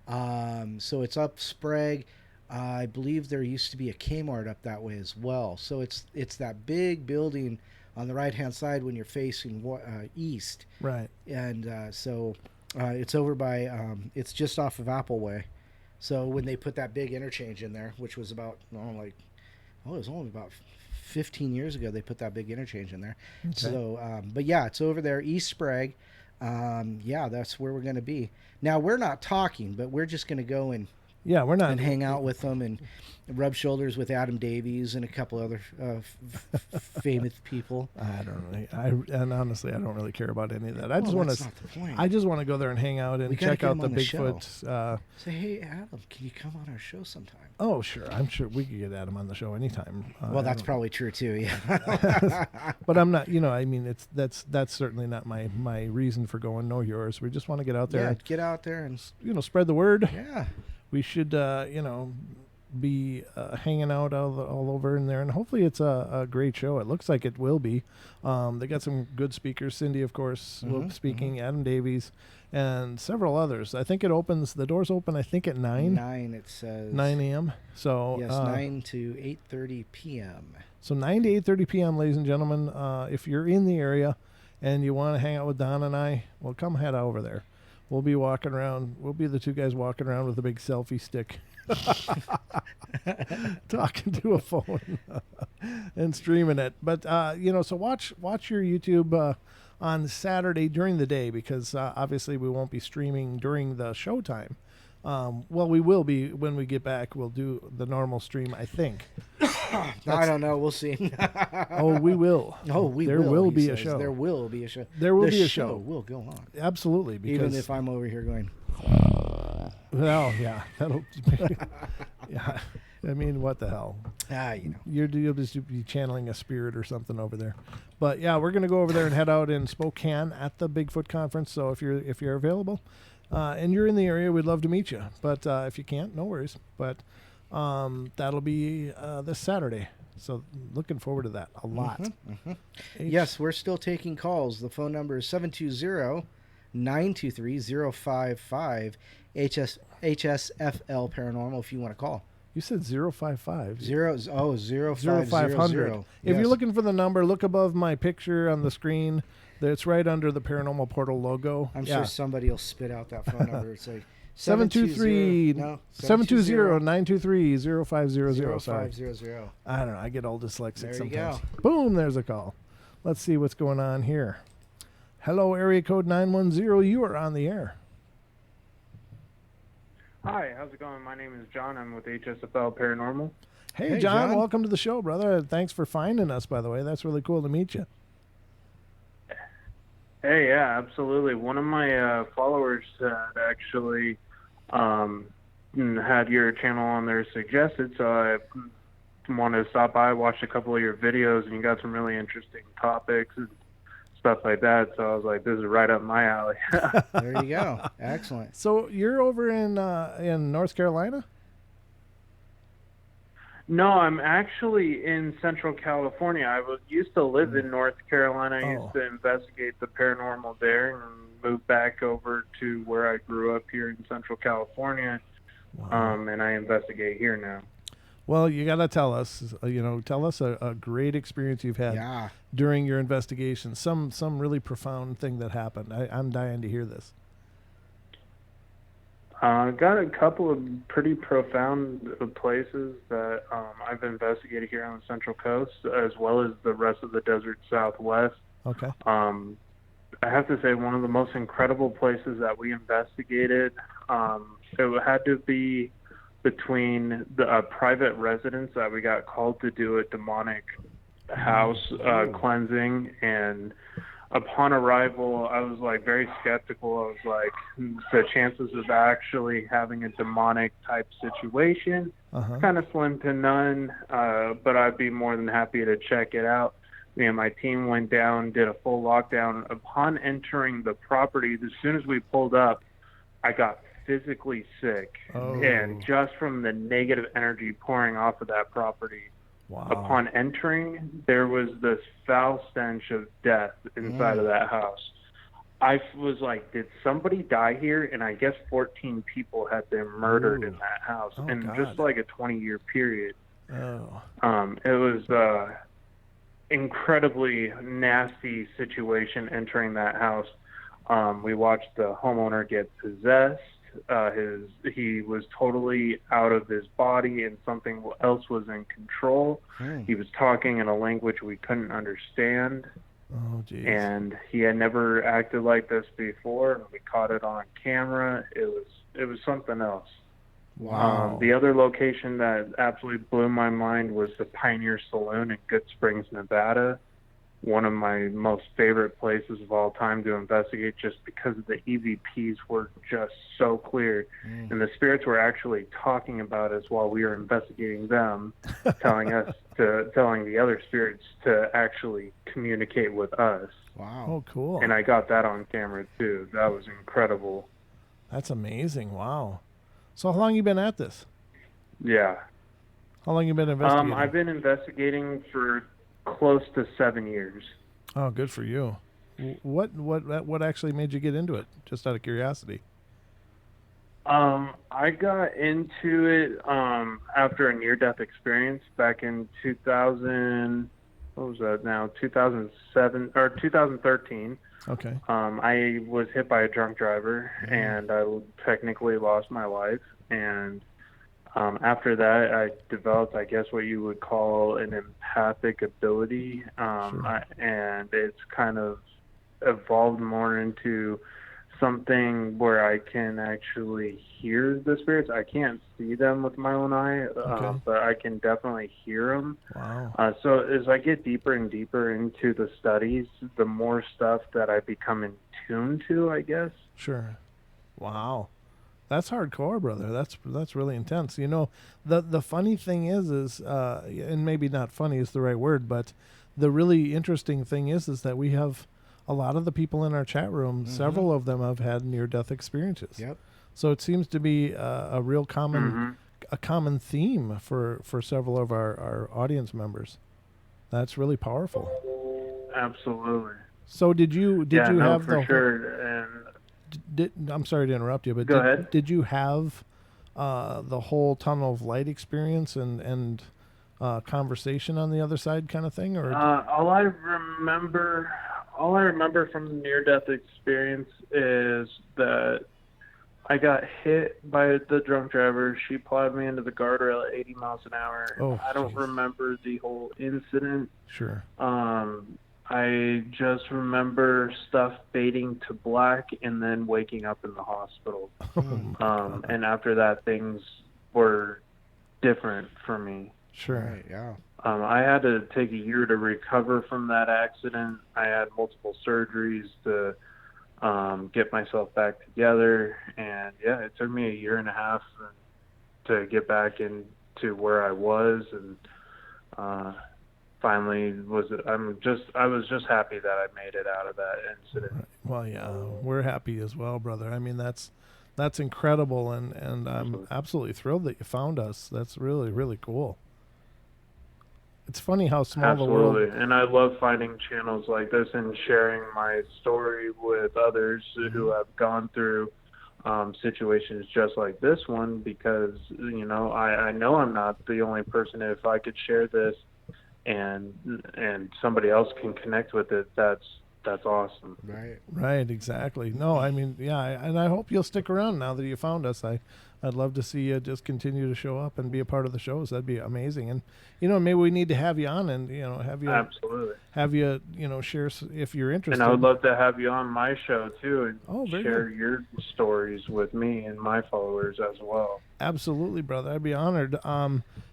So it's up Sprague. I believe there used to be a Kmart up that way as well. So it's that big building on the right-hand side when you're facing east. Right. And so it's over by, it's just off of Appleway. So when they put that big interchange in there, which was about, it was only about 15 years ago they put that big interchange in there. Okay. So, but yeah, it's over there, East Sprague. Yeah, that's where we're going to be. Now, we're not talking, but we're just going to go and we're not, and hang out with them and rub shoulders with Adam Davies and a couple other famous people. I don't really, and honestly, I don't really care about any of that. I just want to go there and hang out and check out the Bigfoot. Say, hey, Adam, can you come on our show sometime? Oh, sure. I'm sure we could get Adam on the show anytime. Well, that's probably true too. Yeah. But I'm not. I mean, that's certainly not my reason for going. Nor yours. We just want to get out there. Yeah, get out there and spread the word. Yeah. We should, be hanging out all over in there, and hopefully it's a great show. It looks like it will be. They got some good speakers. Cindy, of course, will be speaking. Adam Davies, and several others. I think the doors open, I think, at 9. 9, it says. 9 a.m. So yes, 9 to 8:30 p.m. So 9 to 8:30 p.m., ladies and gentlemen. If you're in the area and you want to hang out with Don and I, well, come head over there. We'll be walking around. We'll be the two guys walking around with a big selfie stick, talking to a phone and streaming it. But so watch your YouTube on Saturday during the day, because obviously we won't be streaming during the showtime. Well, we will be when we get back. We'll do the normal stream, I think. I don't know. We'll see. Oh, we will. Oh, there will be a show. There will be a show. There will be a show. show. Will go on. Absolutely. Because, even if I'm over here going. Well, yeah. That'll. Yeah. I mean, what the hell? You'll just be channeling a spirit or something over there. But yeah, we're gonna go over there and head out in Spokane at the Bigfoot conference. So if you're available, and you're in the area, we'd love to meet you. But if you can't, no worries. But that'll be this Saturday. So looking forward to that a lot. Yes, we're still taking calls. The phone number is 720-923-0555 HSFL Paranormal if you want to call. You said 055. 0500. If you're looking for the number, look above my picture on the screen. It's right under the Paranormal Portal logo. I'm sure somebody will spit out that phone number. It's like 723-923-0500. Sorry. 0500. I don't know. I get all dyslexic there sometimes. You go. Boom, there's a call. Let's see what's going on here. Hello, area code 910. You are on the air. Hi, how's it going? My name is John. I'm with HSFL Paranormal. Hey, John. Welcome to the show, brother. Thanks for finding us, by the way. That's really cool to meet you. Hey, yeah, absolutely. One of my followers actually had your channel on there suggested, so I wanted to stop by, watch a couple of your videos, and you got some really interesting topics and stuff like that. So I was like, this is right up my alley. There you go. Excellent. So you're over in North Carolina? No, I'm actually in Central California. I used to live in North Carolina. I used to investigate the paranormal there and moved back over to where I grew up here in Central California. Wow. And I investigate here now. Well, you got to tell us, tell us a great experience you've had during your investigation. Some really profound thing that happened. I'm dying to hear this. Got a couple of pretty profound places that I've investigated here on the Central Coast, as well as the rest of the desert Southwest. Okay. I have to say, one of the most incredible places that we investigated, it had to be between the private residence that we got called to do a demonic house cleansing, and upon arrival, I was like very skeptical. I was like, the chances of actually having a demonic type situation kind of slim to none, but I'd be more than happy to check it out. Me and my team went down, did a full lockdown. Upon entering the property, as soon as we pulled up, I got physically sick, and just from the negative energy pouring off of that property. Wow. Upon entering, there was this foul stench of death inside of that house. I was like, did somebody die here? And I guess 14 people had been murdered in that house in just like a 20-year period. It was incredibly nasty situation entering that house. We watched the homeowner get possessed. He was totally out of his body, and something else was in control. He was talking in a language we couldn't understand. Oh, geez. And he had never acted like this before. We caught it on camera. It was something else. Wow. The other location that absolutely blew my mind was the Pioneer Saloon in Good Springs, Nevada. One of my most favorite places of all time to investigate, just because the EVPs were just so clear. And the spirits were actually talking about us while we were investigating them, telling the other spirits to actually communicate with us. Wow. Oh, cool. And I got that on camera too. That was incredible. That's amazing. Wow. So how long you been at this? Yeah. How long you been investigating? I've been investigating for close to 7 years. Oh, good for you. What actually made you get into it? Just out of curiosity. I got into it after a near-death experience back in 2000. What was that now? 2007 or 2013. Okay. I was hit by a drunk driver, and I technically lost my life. And after that, I developed, I guess, what you would call an empathic ability, and it's kind of evolved more into something where I can actually hear the spirits. I can't see them with my own eye, but I can definitely hear them. Wow. So as I get deeper and deeper into the studies, the more stuff that I become in tune to, I guess. Sure. Wow. That's hardcore, brother. That's really intense. You know, the funny thing is, and maybe not funny is the right word, but the really interesting thing is that we have a lot of the people in our chat room. Several of them have had near-death experiences. Yep. So it seems to be a real common theme for several of our audience members. That's really powerful. Absolutely. So did you have for sure. And I'm sorry to interrupt you, but Go ahead. Did you have the whole tunnel of light experience and conversation on the other side kind of thing? Or all I remember from the near-death experience is that I got hit by the drunk driver. She plowed me into the guardrail at 80 miles an hour. Oh, I don't remember the whole incident. Sure. I just remember stuff fading to black and then waking up in the hospital. And after that, things were different for me. Sure. Right, yeah. I had to take a year to recover from that accident. I had multiple surgeries to get myself back together. And, yeah, it took me a year and a half to get back into where I was. And finally I was just happy that I made it out of that incident. Right. Well, yeah, we're happy as well, brother. I mean, that's incredible, and I'm absolutely thrilled that you found us. That's really, really cool. It's funny how small the world. Absolutely, and I love finding channels like this and sharing my story with others who have gone through situations just like this one, because I know I'm not the only person. If I could share this and somebody else can connect with it, that's that's awesome. Right, exactly. No, I mean, yeah, and I hope you'll stick around now that you found us. I'd love to see you just continue to show up and be a part of the shows. That'd be amazing. And maybe we need to have you on and Absolutely. have you share if you're interested. And I would love to have you on my show too and very share good. your stories with me and my followers as well. Absolutely, brother. I'd be honored.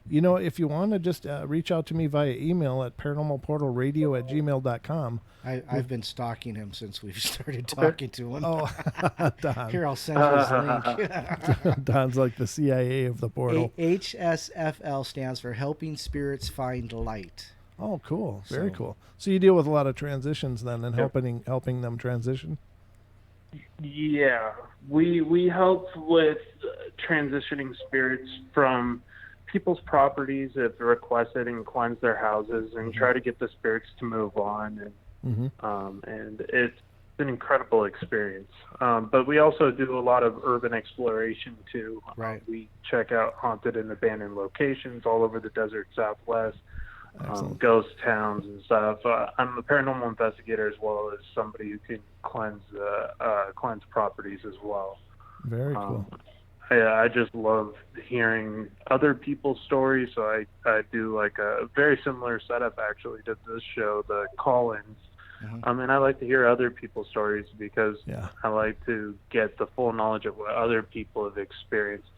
If you want to just reach out to me via email at paranormalportalradio@gmail.com. I've been stalking him since we've started talking to him. Oh, Don. Here, I'll send you his link. Don's like the CIA of the portal. HSFL stands for Helping Spirits Find Light. Oh, cool. Very cool. So you deal with a lot of transitions then and helping them transition? Yeah. We help with transitioning spirits from people's properties if requested and cleanse their houses and try to get the spirits to move on. And it's an incredible experience. But we also do a lot of urban exploration too. Right. We check out haunted and abandoned locations all over the desert Southwest, ghost towns and stuff. I'm a paranormal investigator as well as somebody who can cleanse properties as well. Very cool. I just love hearing other people's stories. So I do like a very similar setup actually to this show, the call-ins. And I like to hear other people's stories because I like to get the full knowledge of what other people have experienced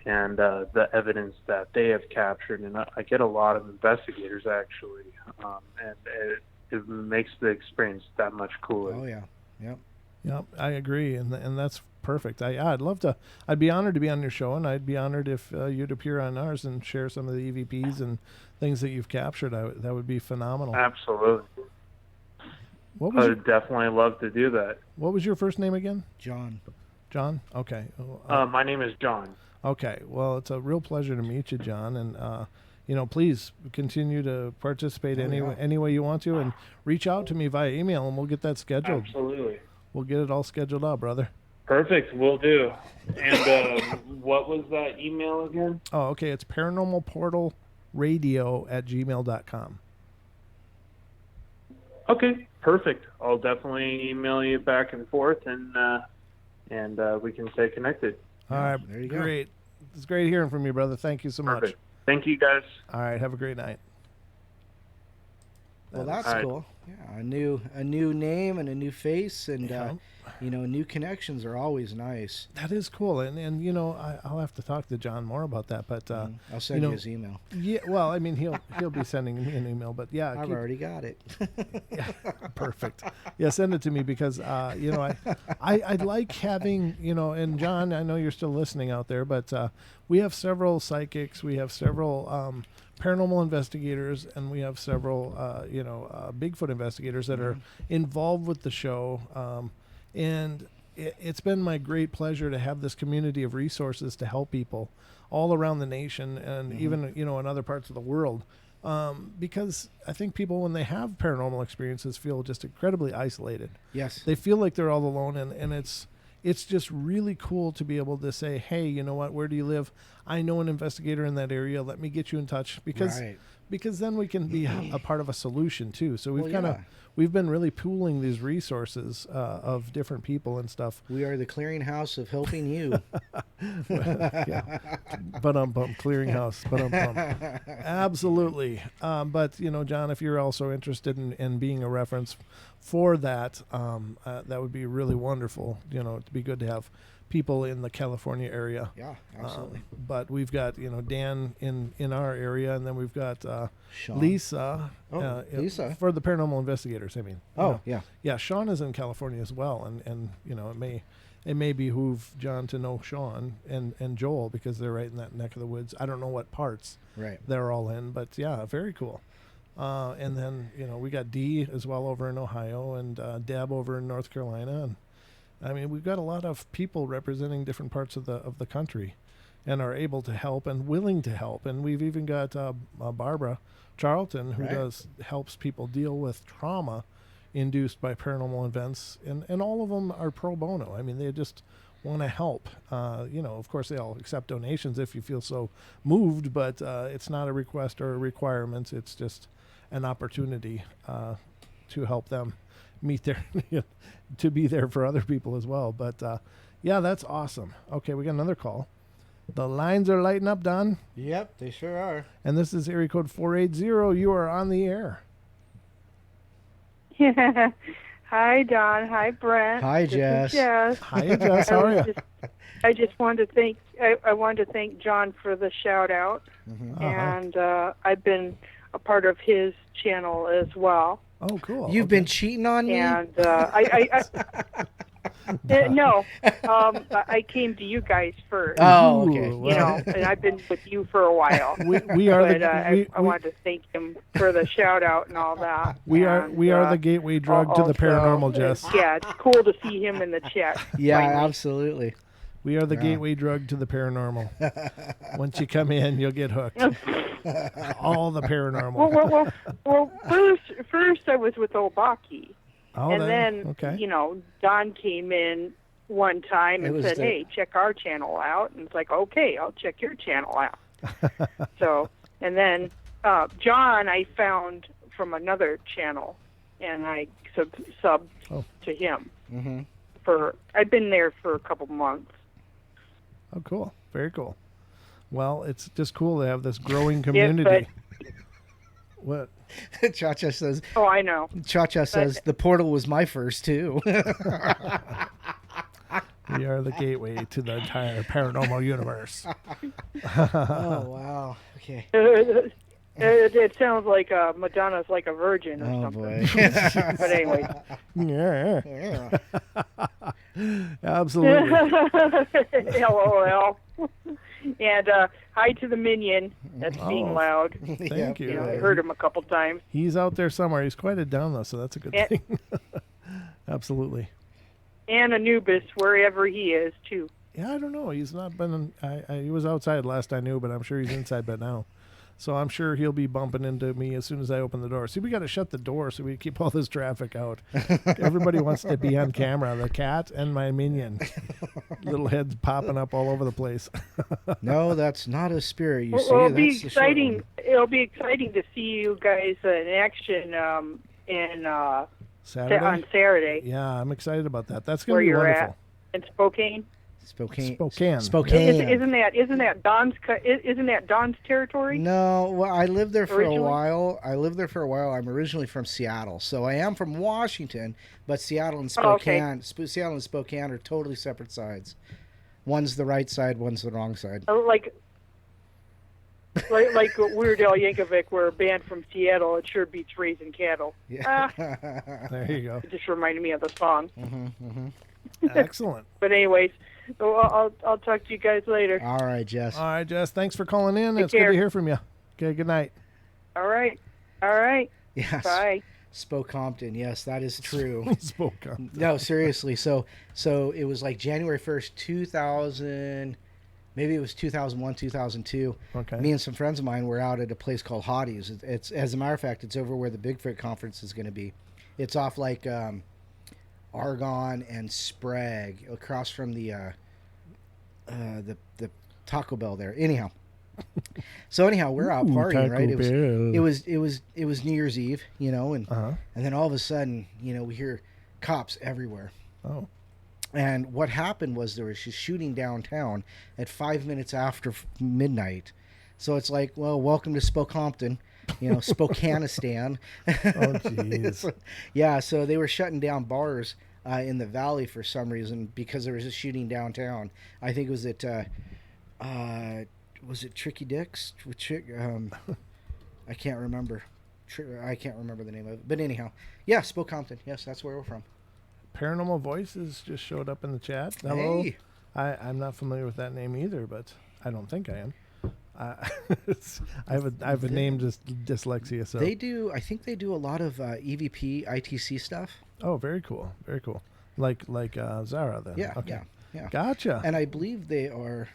and the evidence that they have captured. And I get a lot of investigators actually, and it makes the experience that much cooler. Oh yeah, yep. Yep, I agree, and that's perfect. I'd love to. I'd be honored to be on your show, and I'd be honored if you'd appear on ours and share some of the EVPs and things that you've captured. That would be phenomenal. Absolutely. I would definitely love to do that. What was your first name again? John. John? Okay. My name is John. Okay. Well, it's a real pleasure to meet you, John, and please continue to participate any way you want to, and reach out to me via email, and we'll get that scheduled. Absolutely. We'll get it all scheduled out, brother. Perfect. Will do. And what was that email again? Oh, okay. It's paranormalportalradio@gmail.com. Okay. Perfect. I'll definitely email you back and forth, and we can stay connected. All right. There you Great. It's great hearing from you, brother. Thank you so much. Perfect. Thank you, guys. All right. Have a great night. Well, that's cool. Yeah, a new name and a new face, and new connections are always nice. That is cool, and I'll have to talk to John more about that, but I'll send you his email. Yeah, well, I mean he'll be sending me an email, but yeah, I've already got it. Yeah, perfect. Yeah, send it to me because I'd like having and John, I know you're still listening out there, but we have several psychics, we have several paranormal investigators, and we have several Bigfoot investigators that are involved with the show, and it's been my great pleasure to have this community of resources to help people all around the nation and even in other parts of the world, because I think people, when they have paranormal experiences, feel just incredibly isolated. Yes, they feel like they're all alone, and it's just really cool to be able to say, hey, you know what, where do you live? I know an investigator in that area. Let me get you in touch, because then we can be a part of a solution too. So we've been really pooling these resources of different people and stuff. We are the clearinghouse of helping you. Clearinghouse. Absolutely. But John, if you're also interested in being a reference for that, that would be really wonderful. It'd be good to have people in the California area. Yeah, absolutely. But we've got Dan in our area, and then we've got Sean. Lisa. Lisa for the paranormal investigators. I mean. Yeah. Sean is in California as well, and it may behoove John to know Sean and Joel, because they're right in that neck of the woods. I don't know what parts they're all in, but yeah, very cool. And then we got Dee as well over in Ohio, and Deb over in North Carolina, and I mean, we've got a lot of people representing different parts of the country, and are able to help and willing to help. And we've even got Barbara Charlton, who helps people deal with trauma induced by paranormal events, and all of them are pro bono. I mean, they just want to help. Of course, they all accept donations if you feel so moved, but it's not a request or a requirement. It's just an opportunity to help them meet their to be there for other people as well. But yeah, that's awesome. Okay, we got another call. The lines are lighting up, Don. Yep, they sure are. And this is area code 480. You are on the air. Yeah. Hi, Don. Hi, Brent. Hi, Jess. This is Jess. Hi, Jess. How are you? I just wanted to thank. I wanted to thank John for the shout out, and I've been a part of his channel as well. Oh, cool. You've been cheating on me? And no, I came to you guys first. Oh, okay. You know, and I've been with you for a while. We are but, the. I wanted to thank him for the shout out and all that. We are the gateway drug to the paranormal, Jess. Yeah, it's cool to see him in the chat. Yeah, finally. absolutely. We are the gateway drug to the paranormal. Once you come in, you'll get hooked. All the paranormal. Well, first I was with Obaki. Oh, and then, okay. you know, Don came in one time and said, hey, check our channel out. And it's like, okay, I'll check your channel out. So, and then John I found from another channel, and I subbed to him. Mm-hmm. I've been there for a couple months. Oh, cool. Very cool. Well, it's just cool to have this growing community. What? Cha-Cha says... Oh, I know. Cha-Cha says, the portal was my first, too. We are the gateway to the entire paranormal universe. Oh, wow. Okay. It sounds like Madonna's like a virgin or something. Boy. But anyway. Yeah. Absolutely. LOL. And hi to the minion that's being loud. Thank you. You know, I heard him a couple times. He's out there somewhere. He's quieted down, though, so that's a good thing. Absolutely. And Anubis, wherever he is, too. Yeah, I don't know. He's not been... he was outside last I knew, but I'm sure he's inside by now. So I'm sure he'll be bumping into me as soon as I open the door. See, we got to shut the door so we keep all this traffic out. Everybody wants to be on camera. The cat and my minion. Little heads popping up all over the place. No, that's not a spirit. You see, It'll that's be the exciting. It'll be exciting to see you guys in action Saturday? on Saturday. Yeah, I'm excited about that. That's going to be wonderful. In Spokane. Spokane. Isn't that Don's territory? No, well, I lived there for a while. I'm originally from Seattle, so I am from Washington, but Seattle and Spokane, Seattle and Spokane are totally separate sides. One's the right side, one's the wrong side. Like Weird Al Yankovic, we're a band from Seattle. It sure beats raising cattle. Yeah. There you go. It just reminded me of the song. Excellent. But anyways. So I'll talk to you guys later. All right, Jess. All right, Jess. Thanks for calling in. Take It's care. good to hear from you. Okay, good night. All right. All right. Yes. Bye. Spokehampton. Yes, that is true. Spokehampton. No, seriously. So it was like January 1st, 2000, maybe it was 2001, 2002. Okay. Me and some friends of mine were out at a place called Hauntings. It's as a matter of fact, it's over where the Bigfoot conference is going to be. It's off like Argonne and Sprague, across from the Taco Bell there. Anyhow, we're out partying, right? It was New Year's Eve, you know, and then all of a sudden, you know, we hear cops everywhere. Oh. And what happened was there was a shooting downtown at 5 minutes after midnight. So it's like, well, welcome to Spokehampton. You know, Spokanistan. Oh, jeez. Yeah, so they were shutting down bars in the valley for some reason because there was a shooting downtown. I think it was at, was it Tricky Dick's? I can't remember. I can't remember the name of it. But anyhow, yeah, Spokehampton. Yes, that's where we're from. Paranormal Voices just showed up in the chat. Hello. Hey. I'm not familiar with that name either, but I don't think I am. I have a name dyslexia. So They do. I think they do a lot of EVP, ITC stuff. Oh, very cool. Very cool. Like Zara then. Yeah, Okay. yeah. Gotcha. And I believe they are.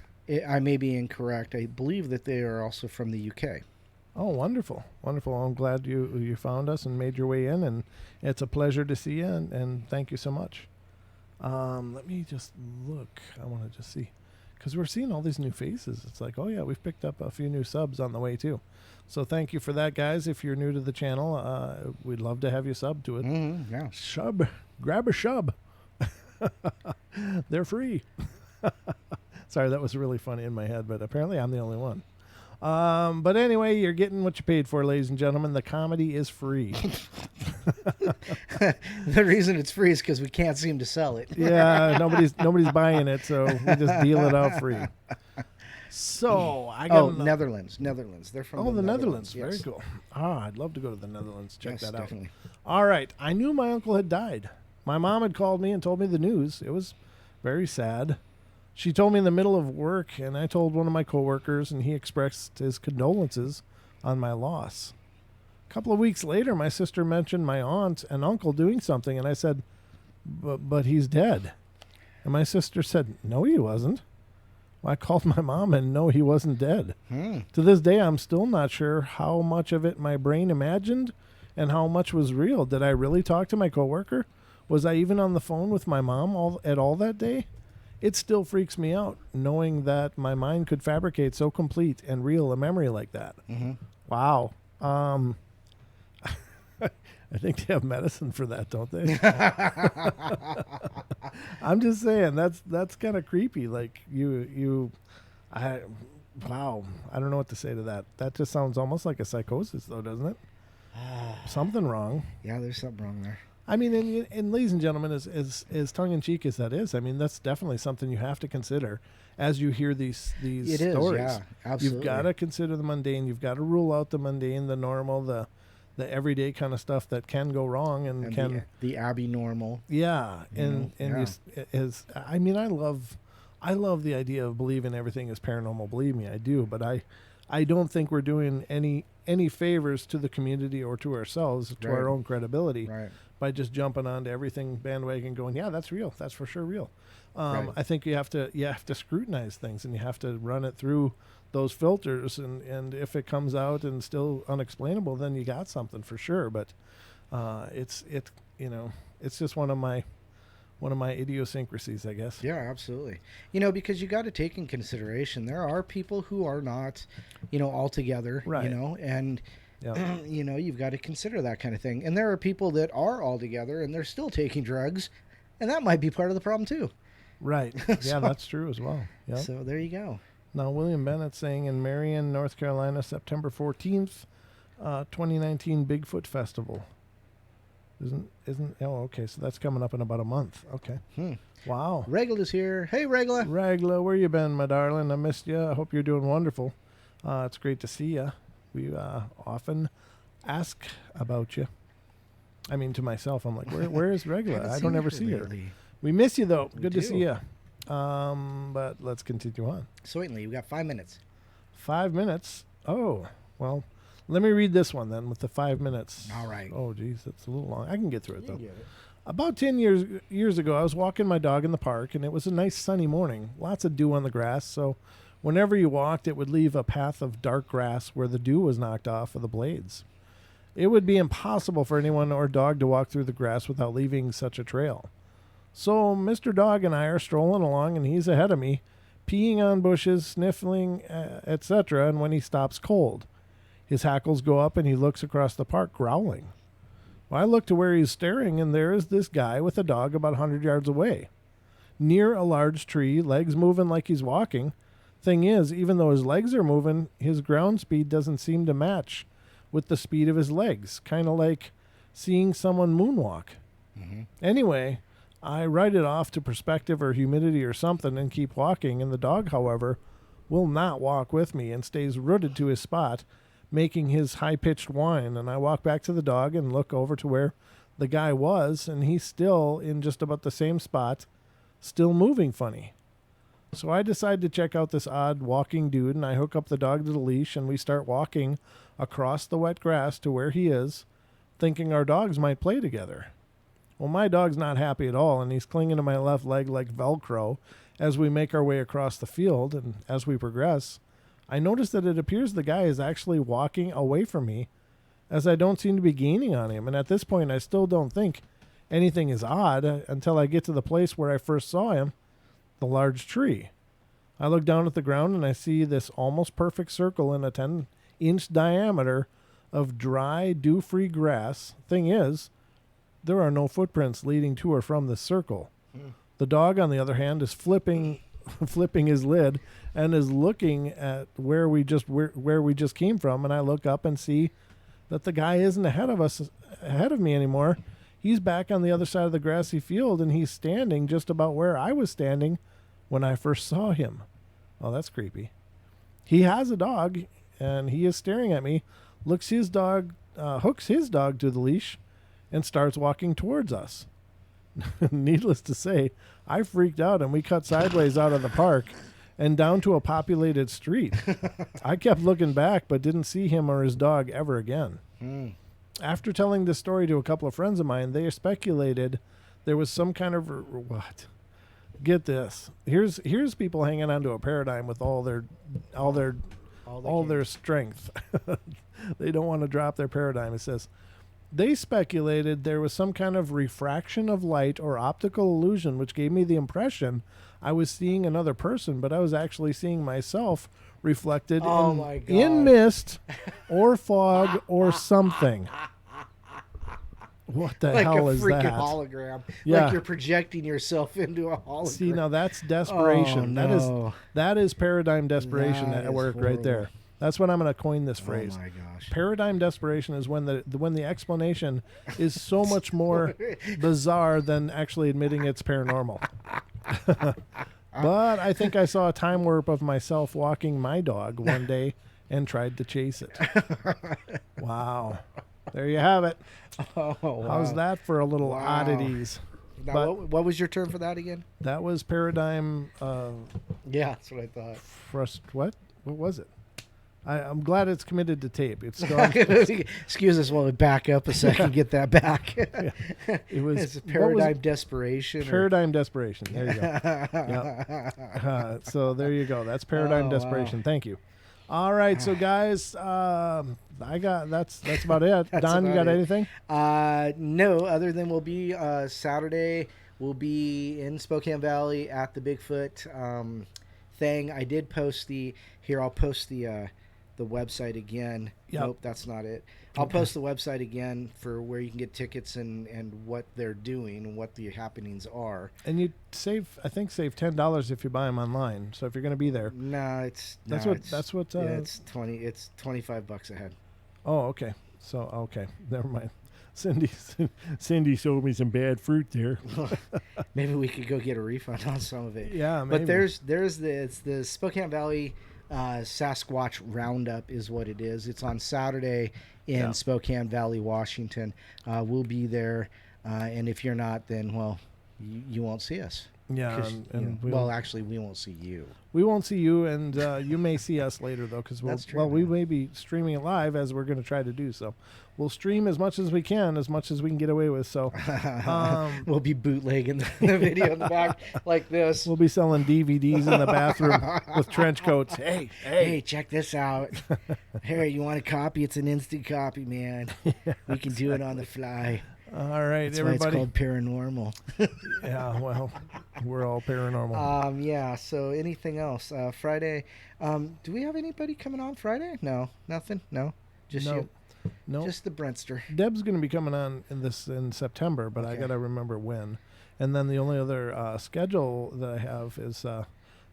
I may be incorrect. I believe that they are also from the UK. Oh, wonderful. Wonderful. I'm glad you found us and made your way in, and it's a pleasure to see you, and thank you so much. Let me just look. I want to just see. because we're seeing all these new faces. It's like, oh yeah, we've picked up a few new subs on the way too. So thank you for that, guys. If you're new to the channel, we'd love to have you sub to it. Yeah. Grab a shub. They're free. Sorry, that was really funny in my head, but apparently I'm the only one. But anyway, you're getting what you paid for, ladies and gentlemen. The comedy is free. The reason it's free is because we can't seem to sell it. Yeah, nobody's buying it, so we just deal it out free. So I got Netherlands. They're from the Netherlands. Yes. Very cool. I'd love to go to the Netherlands. Check that out. Definitely. All right, I knew my uncle had died. My mom had called me and told me the news. It was very sad. She told me in the middle of work, and I told one of my coworkers, and he expressed his condolences on my loss. A couple of weeks later, my sister mentioned my aunt and uncle doing something, and I said, but he's dead. And my sister said, no, he wasn't. Well, I called my mom, and no, he wasn't dead. To this day, I'm still not sure how much of it my brain imagined and how much was real. Did I really talk to my coworker? Was I even on the phone with my mom at all that day? It still freaks me out knowing that my mind could fabricate so complete and real a memory like that. Wow. I think they have medicine for that, don't they? I'm just saying that's kind of creepy. Like wow. I don't know what to say to that. That just sounds almost like a psychosis, though, doesn't it? Something wrong. Yeah, there's something wrong there. I mean, and ladies and gentlemen, as tongue-in-cheek as that is, I mean, that's definitely something you have to consider as you hear these It stories. Is, yeah, absolutely. You've got to consider the mundane. You've got to rule out the mundane, the normal, the everyday kind of stuff that can go wrong and can the abnormal. Yeah, I mean, I love the idea of believing everything is paranormal. Believe me, I do. But I don't think we're doing any favors to the community or to ourselves, to our own credibility, by just jumping onto everything bandwagon, going, yeah, that's real. That's for sure real. I think you have to scrutinize things, and you have to run it through those filters, and if it comes out and still unexplainable, then you got something for sure. But it's just one of my idiosyncrasies, I guess. Yeah, absolutely. Because you got to take in consideration there are people who are not, all together, and you've got to consider that kind of thing. And there are people that are all together and they're still taking drugs, and that might be part of the problem too. Right. Yeah, that's true as well. Yep. So there you go. Now, William Bennett saying in Marion, North Carolina, September 14th, 2019 Bigfoot Festival. Oh, okay. So that's coming up in about a month. Okay. Wow. Regula's here. Hey, Regula. Regula, where you been, my darling? I missed you. I hope you're doing wonderful. It's great to see you. We often ask about you. I mean, to myself, I'm like, where is Regula? I don't ever see her. We miss you, though. Good to see you. But let's continue on. Certainly. We've got 5 minutes. 5 minutes? Oh, well, let me read this one then with the 5 minutes. All right. Oh, geez, that's a little long. I can get through it, though. About 10 years ago, I was walking my dog in the park, and it was a nice sunny morning. Lots of dew on the grass, so whenever you walked, it would leave a path of dark grass where the dew was knocked off of the blades. It would be impossible for anyone or dog to walk through the grass without leaving such a trail. So Mr. Dog and I are strolling along, and he's ahead of me, peeing on bushes, sniffling, etc., and when he stops cold, his hackles go up, and he looks across the park, growling. Well, I look to where he's staring, and there is this guy with a dog about 100 yards away, near a large tree, legs moving like he's walking. Thing is, even though his legs are moving, his ground speed doesn't seem to match with the speed of his legs, kind of like seeing someone moonwalk. Anyway, I write it off to perspective or humidity or something and keep walking, and the dog, however, will not walk with me and stays rooted to his spot, making his high-pitched whine. And I walk back to the dog and look over to where the guy was, and he's still in just about the same spot, still moving funny. So I decide to check out this odd walking dude, and I hook up the dog to the leash, and we start walking across the wet grass to where he is, thinking our dogs might play together. Well, my dog's not happy at all, and he's clinging to my left leg like Velcro as we make our way across the field. And as we progress, I notice that it appears the guy is actually walking away from me, as I don't seem to be gaining on him. And at this point, I still don't think anything is odd until I get to the place where I first saw him, the large tree. I look down at the ground and I see this almost perfect circle in a 10-inch diameter of dry, dew-free grass. Thing is, there are no footprints leading to or from this circle. The dog, on the other hand, is flipping his lid and is looking at where we just came from. And I look up and see that the guy isn't ahead of me anymore. He's back on the other side of the grassy field, and he's standing just about where I was standing when I first saw him. Oh, that's creepy. He has a dog, and he is staring at me. Hooks his dog to the leash, and starts walking towards us. Needless to say, I freaked out, and we cut sideways out of the park and down to a populated street. I kept looking back, but didn't see him or his dog ever again. After telling this story to a couple of friends of mine, they speculated there was some kind of what? Get this. Here's people hanging onto a paradigm with all their strength. They don't want to drop their paradigm. It says they speculated there was some kind of refraction of light or optical illusion, which gave me the impression I was seeing another person, but I was actually seeing myself reflected in mist or fog or something. What the hell is that? Like a freaking hologram. Yeah. Like you're projecting yourself into a hologram. See, now that's desperation. Oh, no. That is paradigm desperation That at work is right there. horrible. That's when I'm going to coin this phrase. Oh my gosh. Paradigm desperation is when the explanation is so much more bizarre than actually admitting it's paranormal. But I think I saw a time warp of myself walking my dog one day and tried to chase it. Wow. There you have it. Oh, wow. How's that for a little Wow. oddities? Now, But what was your term for that again? that was paradigm. Yeah, that's what I thought. What? What was it? I'm glad it's committed to tape. It's gone. Excuse us while we back up a second, get that back. It was It's paradigm desperation. Paradigm desperation. There you go. Yep. So there you go. That's paradigm desperation. Wow. Thank you. All right, so guys, that's about it. Don, you got anything? No, other than we'll be Saturday. We'll be in Spokane Valley at the Bigfoot thing. I did post I'll post the website again. Yep. Nope, that's not it. I'll post the website again for where you can get tickets and what they're doing and what the happenings are. And you save $10 if you buy them online. So if you're going to be there, It's $25 a head. Oh, okay. So okay, never mind. Cindy sold me some bad fruit there. Maybe we could go get a refund on some of it. Yeah, maybe. But it's the Spokane Valley Sasquatch Roundup is what it is. It's on Saturday in Spokane Valley, Washington. We'll be there, and if you're not, then you won't see us. Yeah, Actually, we won't see you. We won't see you, and you may see us later though, because we may be streaming it live as we're going to try to do. So we'll stream as much as we can get away with. So we'll be bootlegging the video in the back like this. We'll be selling DVDs in the bathroom with trench coats. Hey, check this out. Hey, you want a copy? It's an instant copy, man. We can do it on the fly. All right, That's everybody. why it's called paranormal. Yeah, well, we're all paranormal. Yeah. So anything else? Friday. Do we have anybody coming on Friday? No, nothing. No, just you. No, just the Brentster. Deb's going to be coming on in September, but I got to remember when. And then the only other schedule that I have is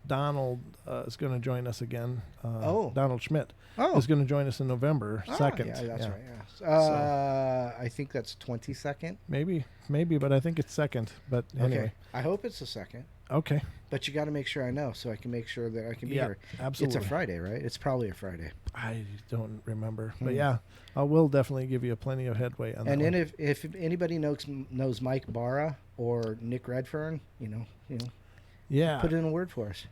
Donald is going to join us again. Donald Schmidt is going to join us in November 2nd. Yeah, that's right. Yeah. I think that's 22nd. Maybe, but I think it's 2nd. But anyway, okay. I hope it's the 2nd. Okay. But you got to make sure I know so I can make sure that I can be here. Absolutely. It's a Friday, right? It's probably a Friday. I don't remember, but yeah, I will definitely give you plenty of headway on that. And then if anybody knows Mike Barra or Nick Redfern, yeah, put in a word for us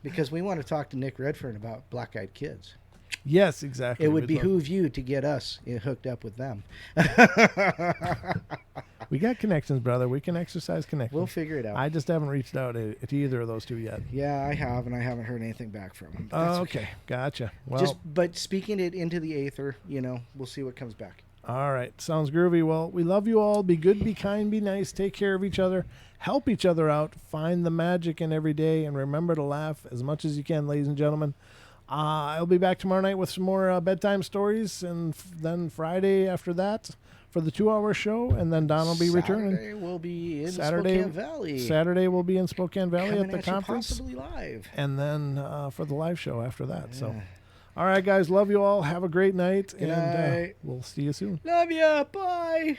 because we want to talk to Nick Redfern about Black-Eyed Kids. Yes, exactly. It would behoove you to get us hooked up with them. We got connections, brother. We can exercise connections. We'll figure it out. I just haven't reached out to either of those two yet. Yeah, I have, and I haven't heard anything back from them. Oh, okay. Gotcha. Well, but speaking it into the aether, we'll see what comes back. All right. Sounds groovy. Well, we love you all. Be good, be kind, be nice. Take care of each other. Help each other out. Find the magic in every day. And remember to laugh as much as you can, ladies and gentlemen. I'll be back tomorrow night with some more bedtime stories. And then Friday after that for the 2-hour show. And then Don will be returning. Saturday will be in Spokane Valley. Saturday will be in Spokane Valley Coming at the conference. Possibly live. And then for the live show after that. Yeah. So. All right, guys. Love you all. Have a great night. Good night. We'll see you soon. Love ya. Bye.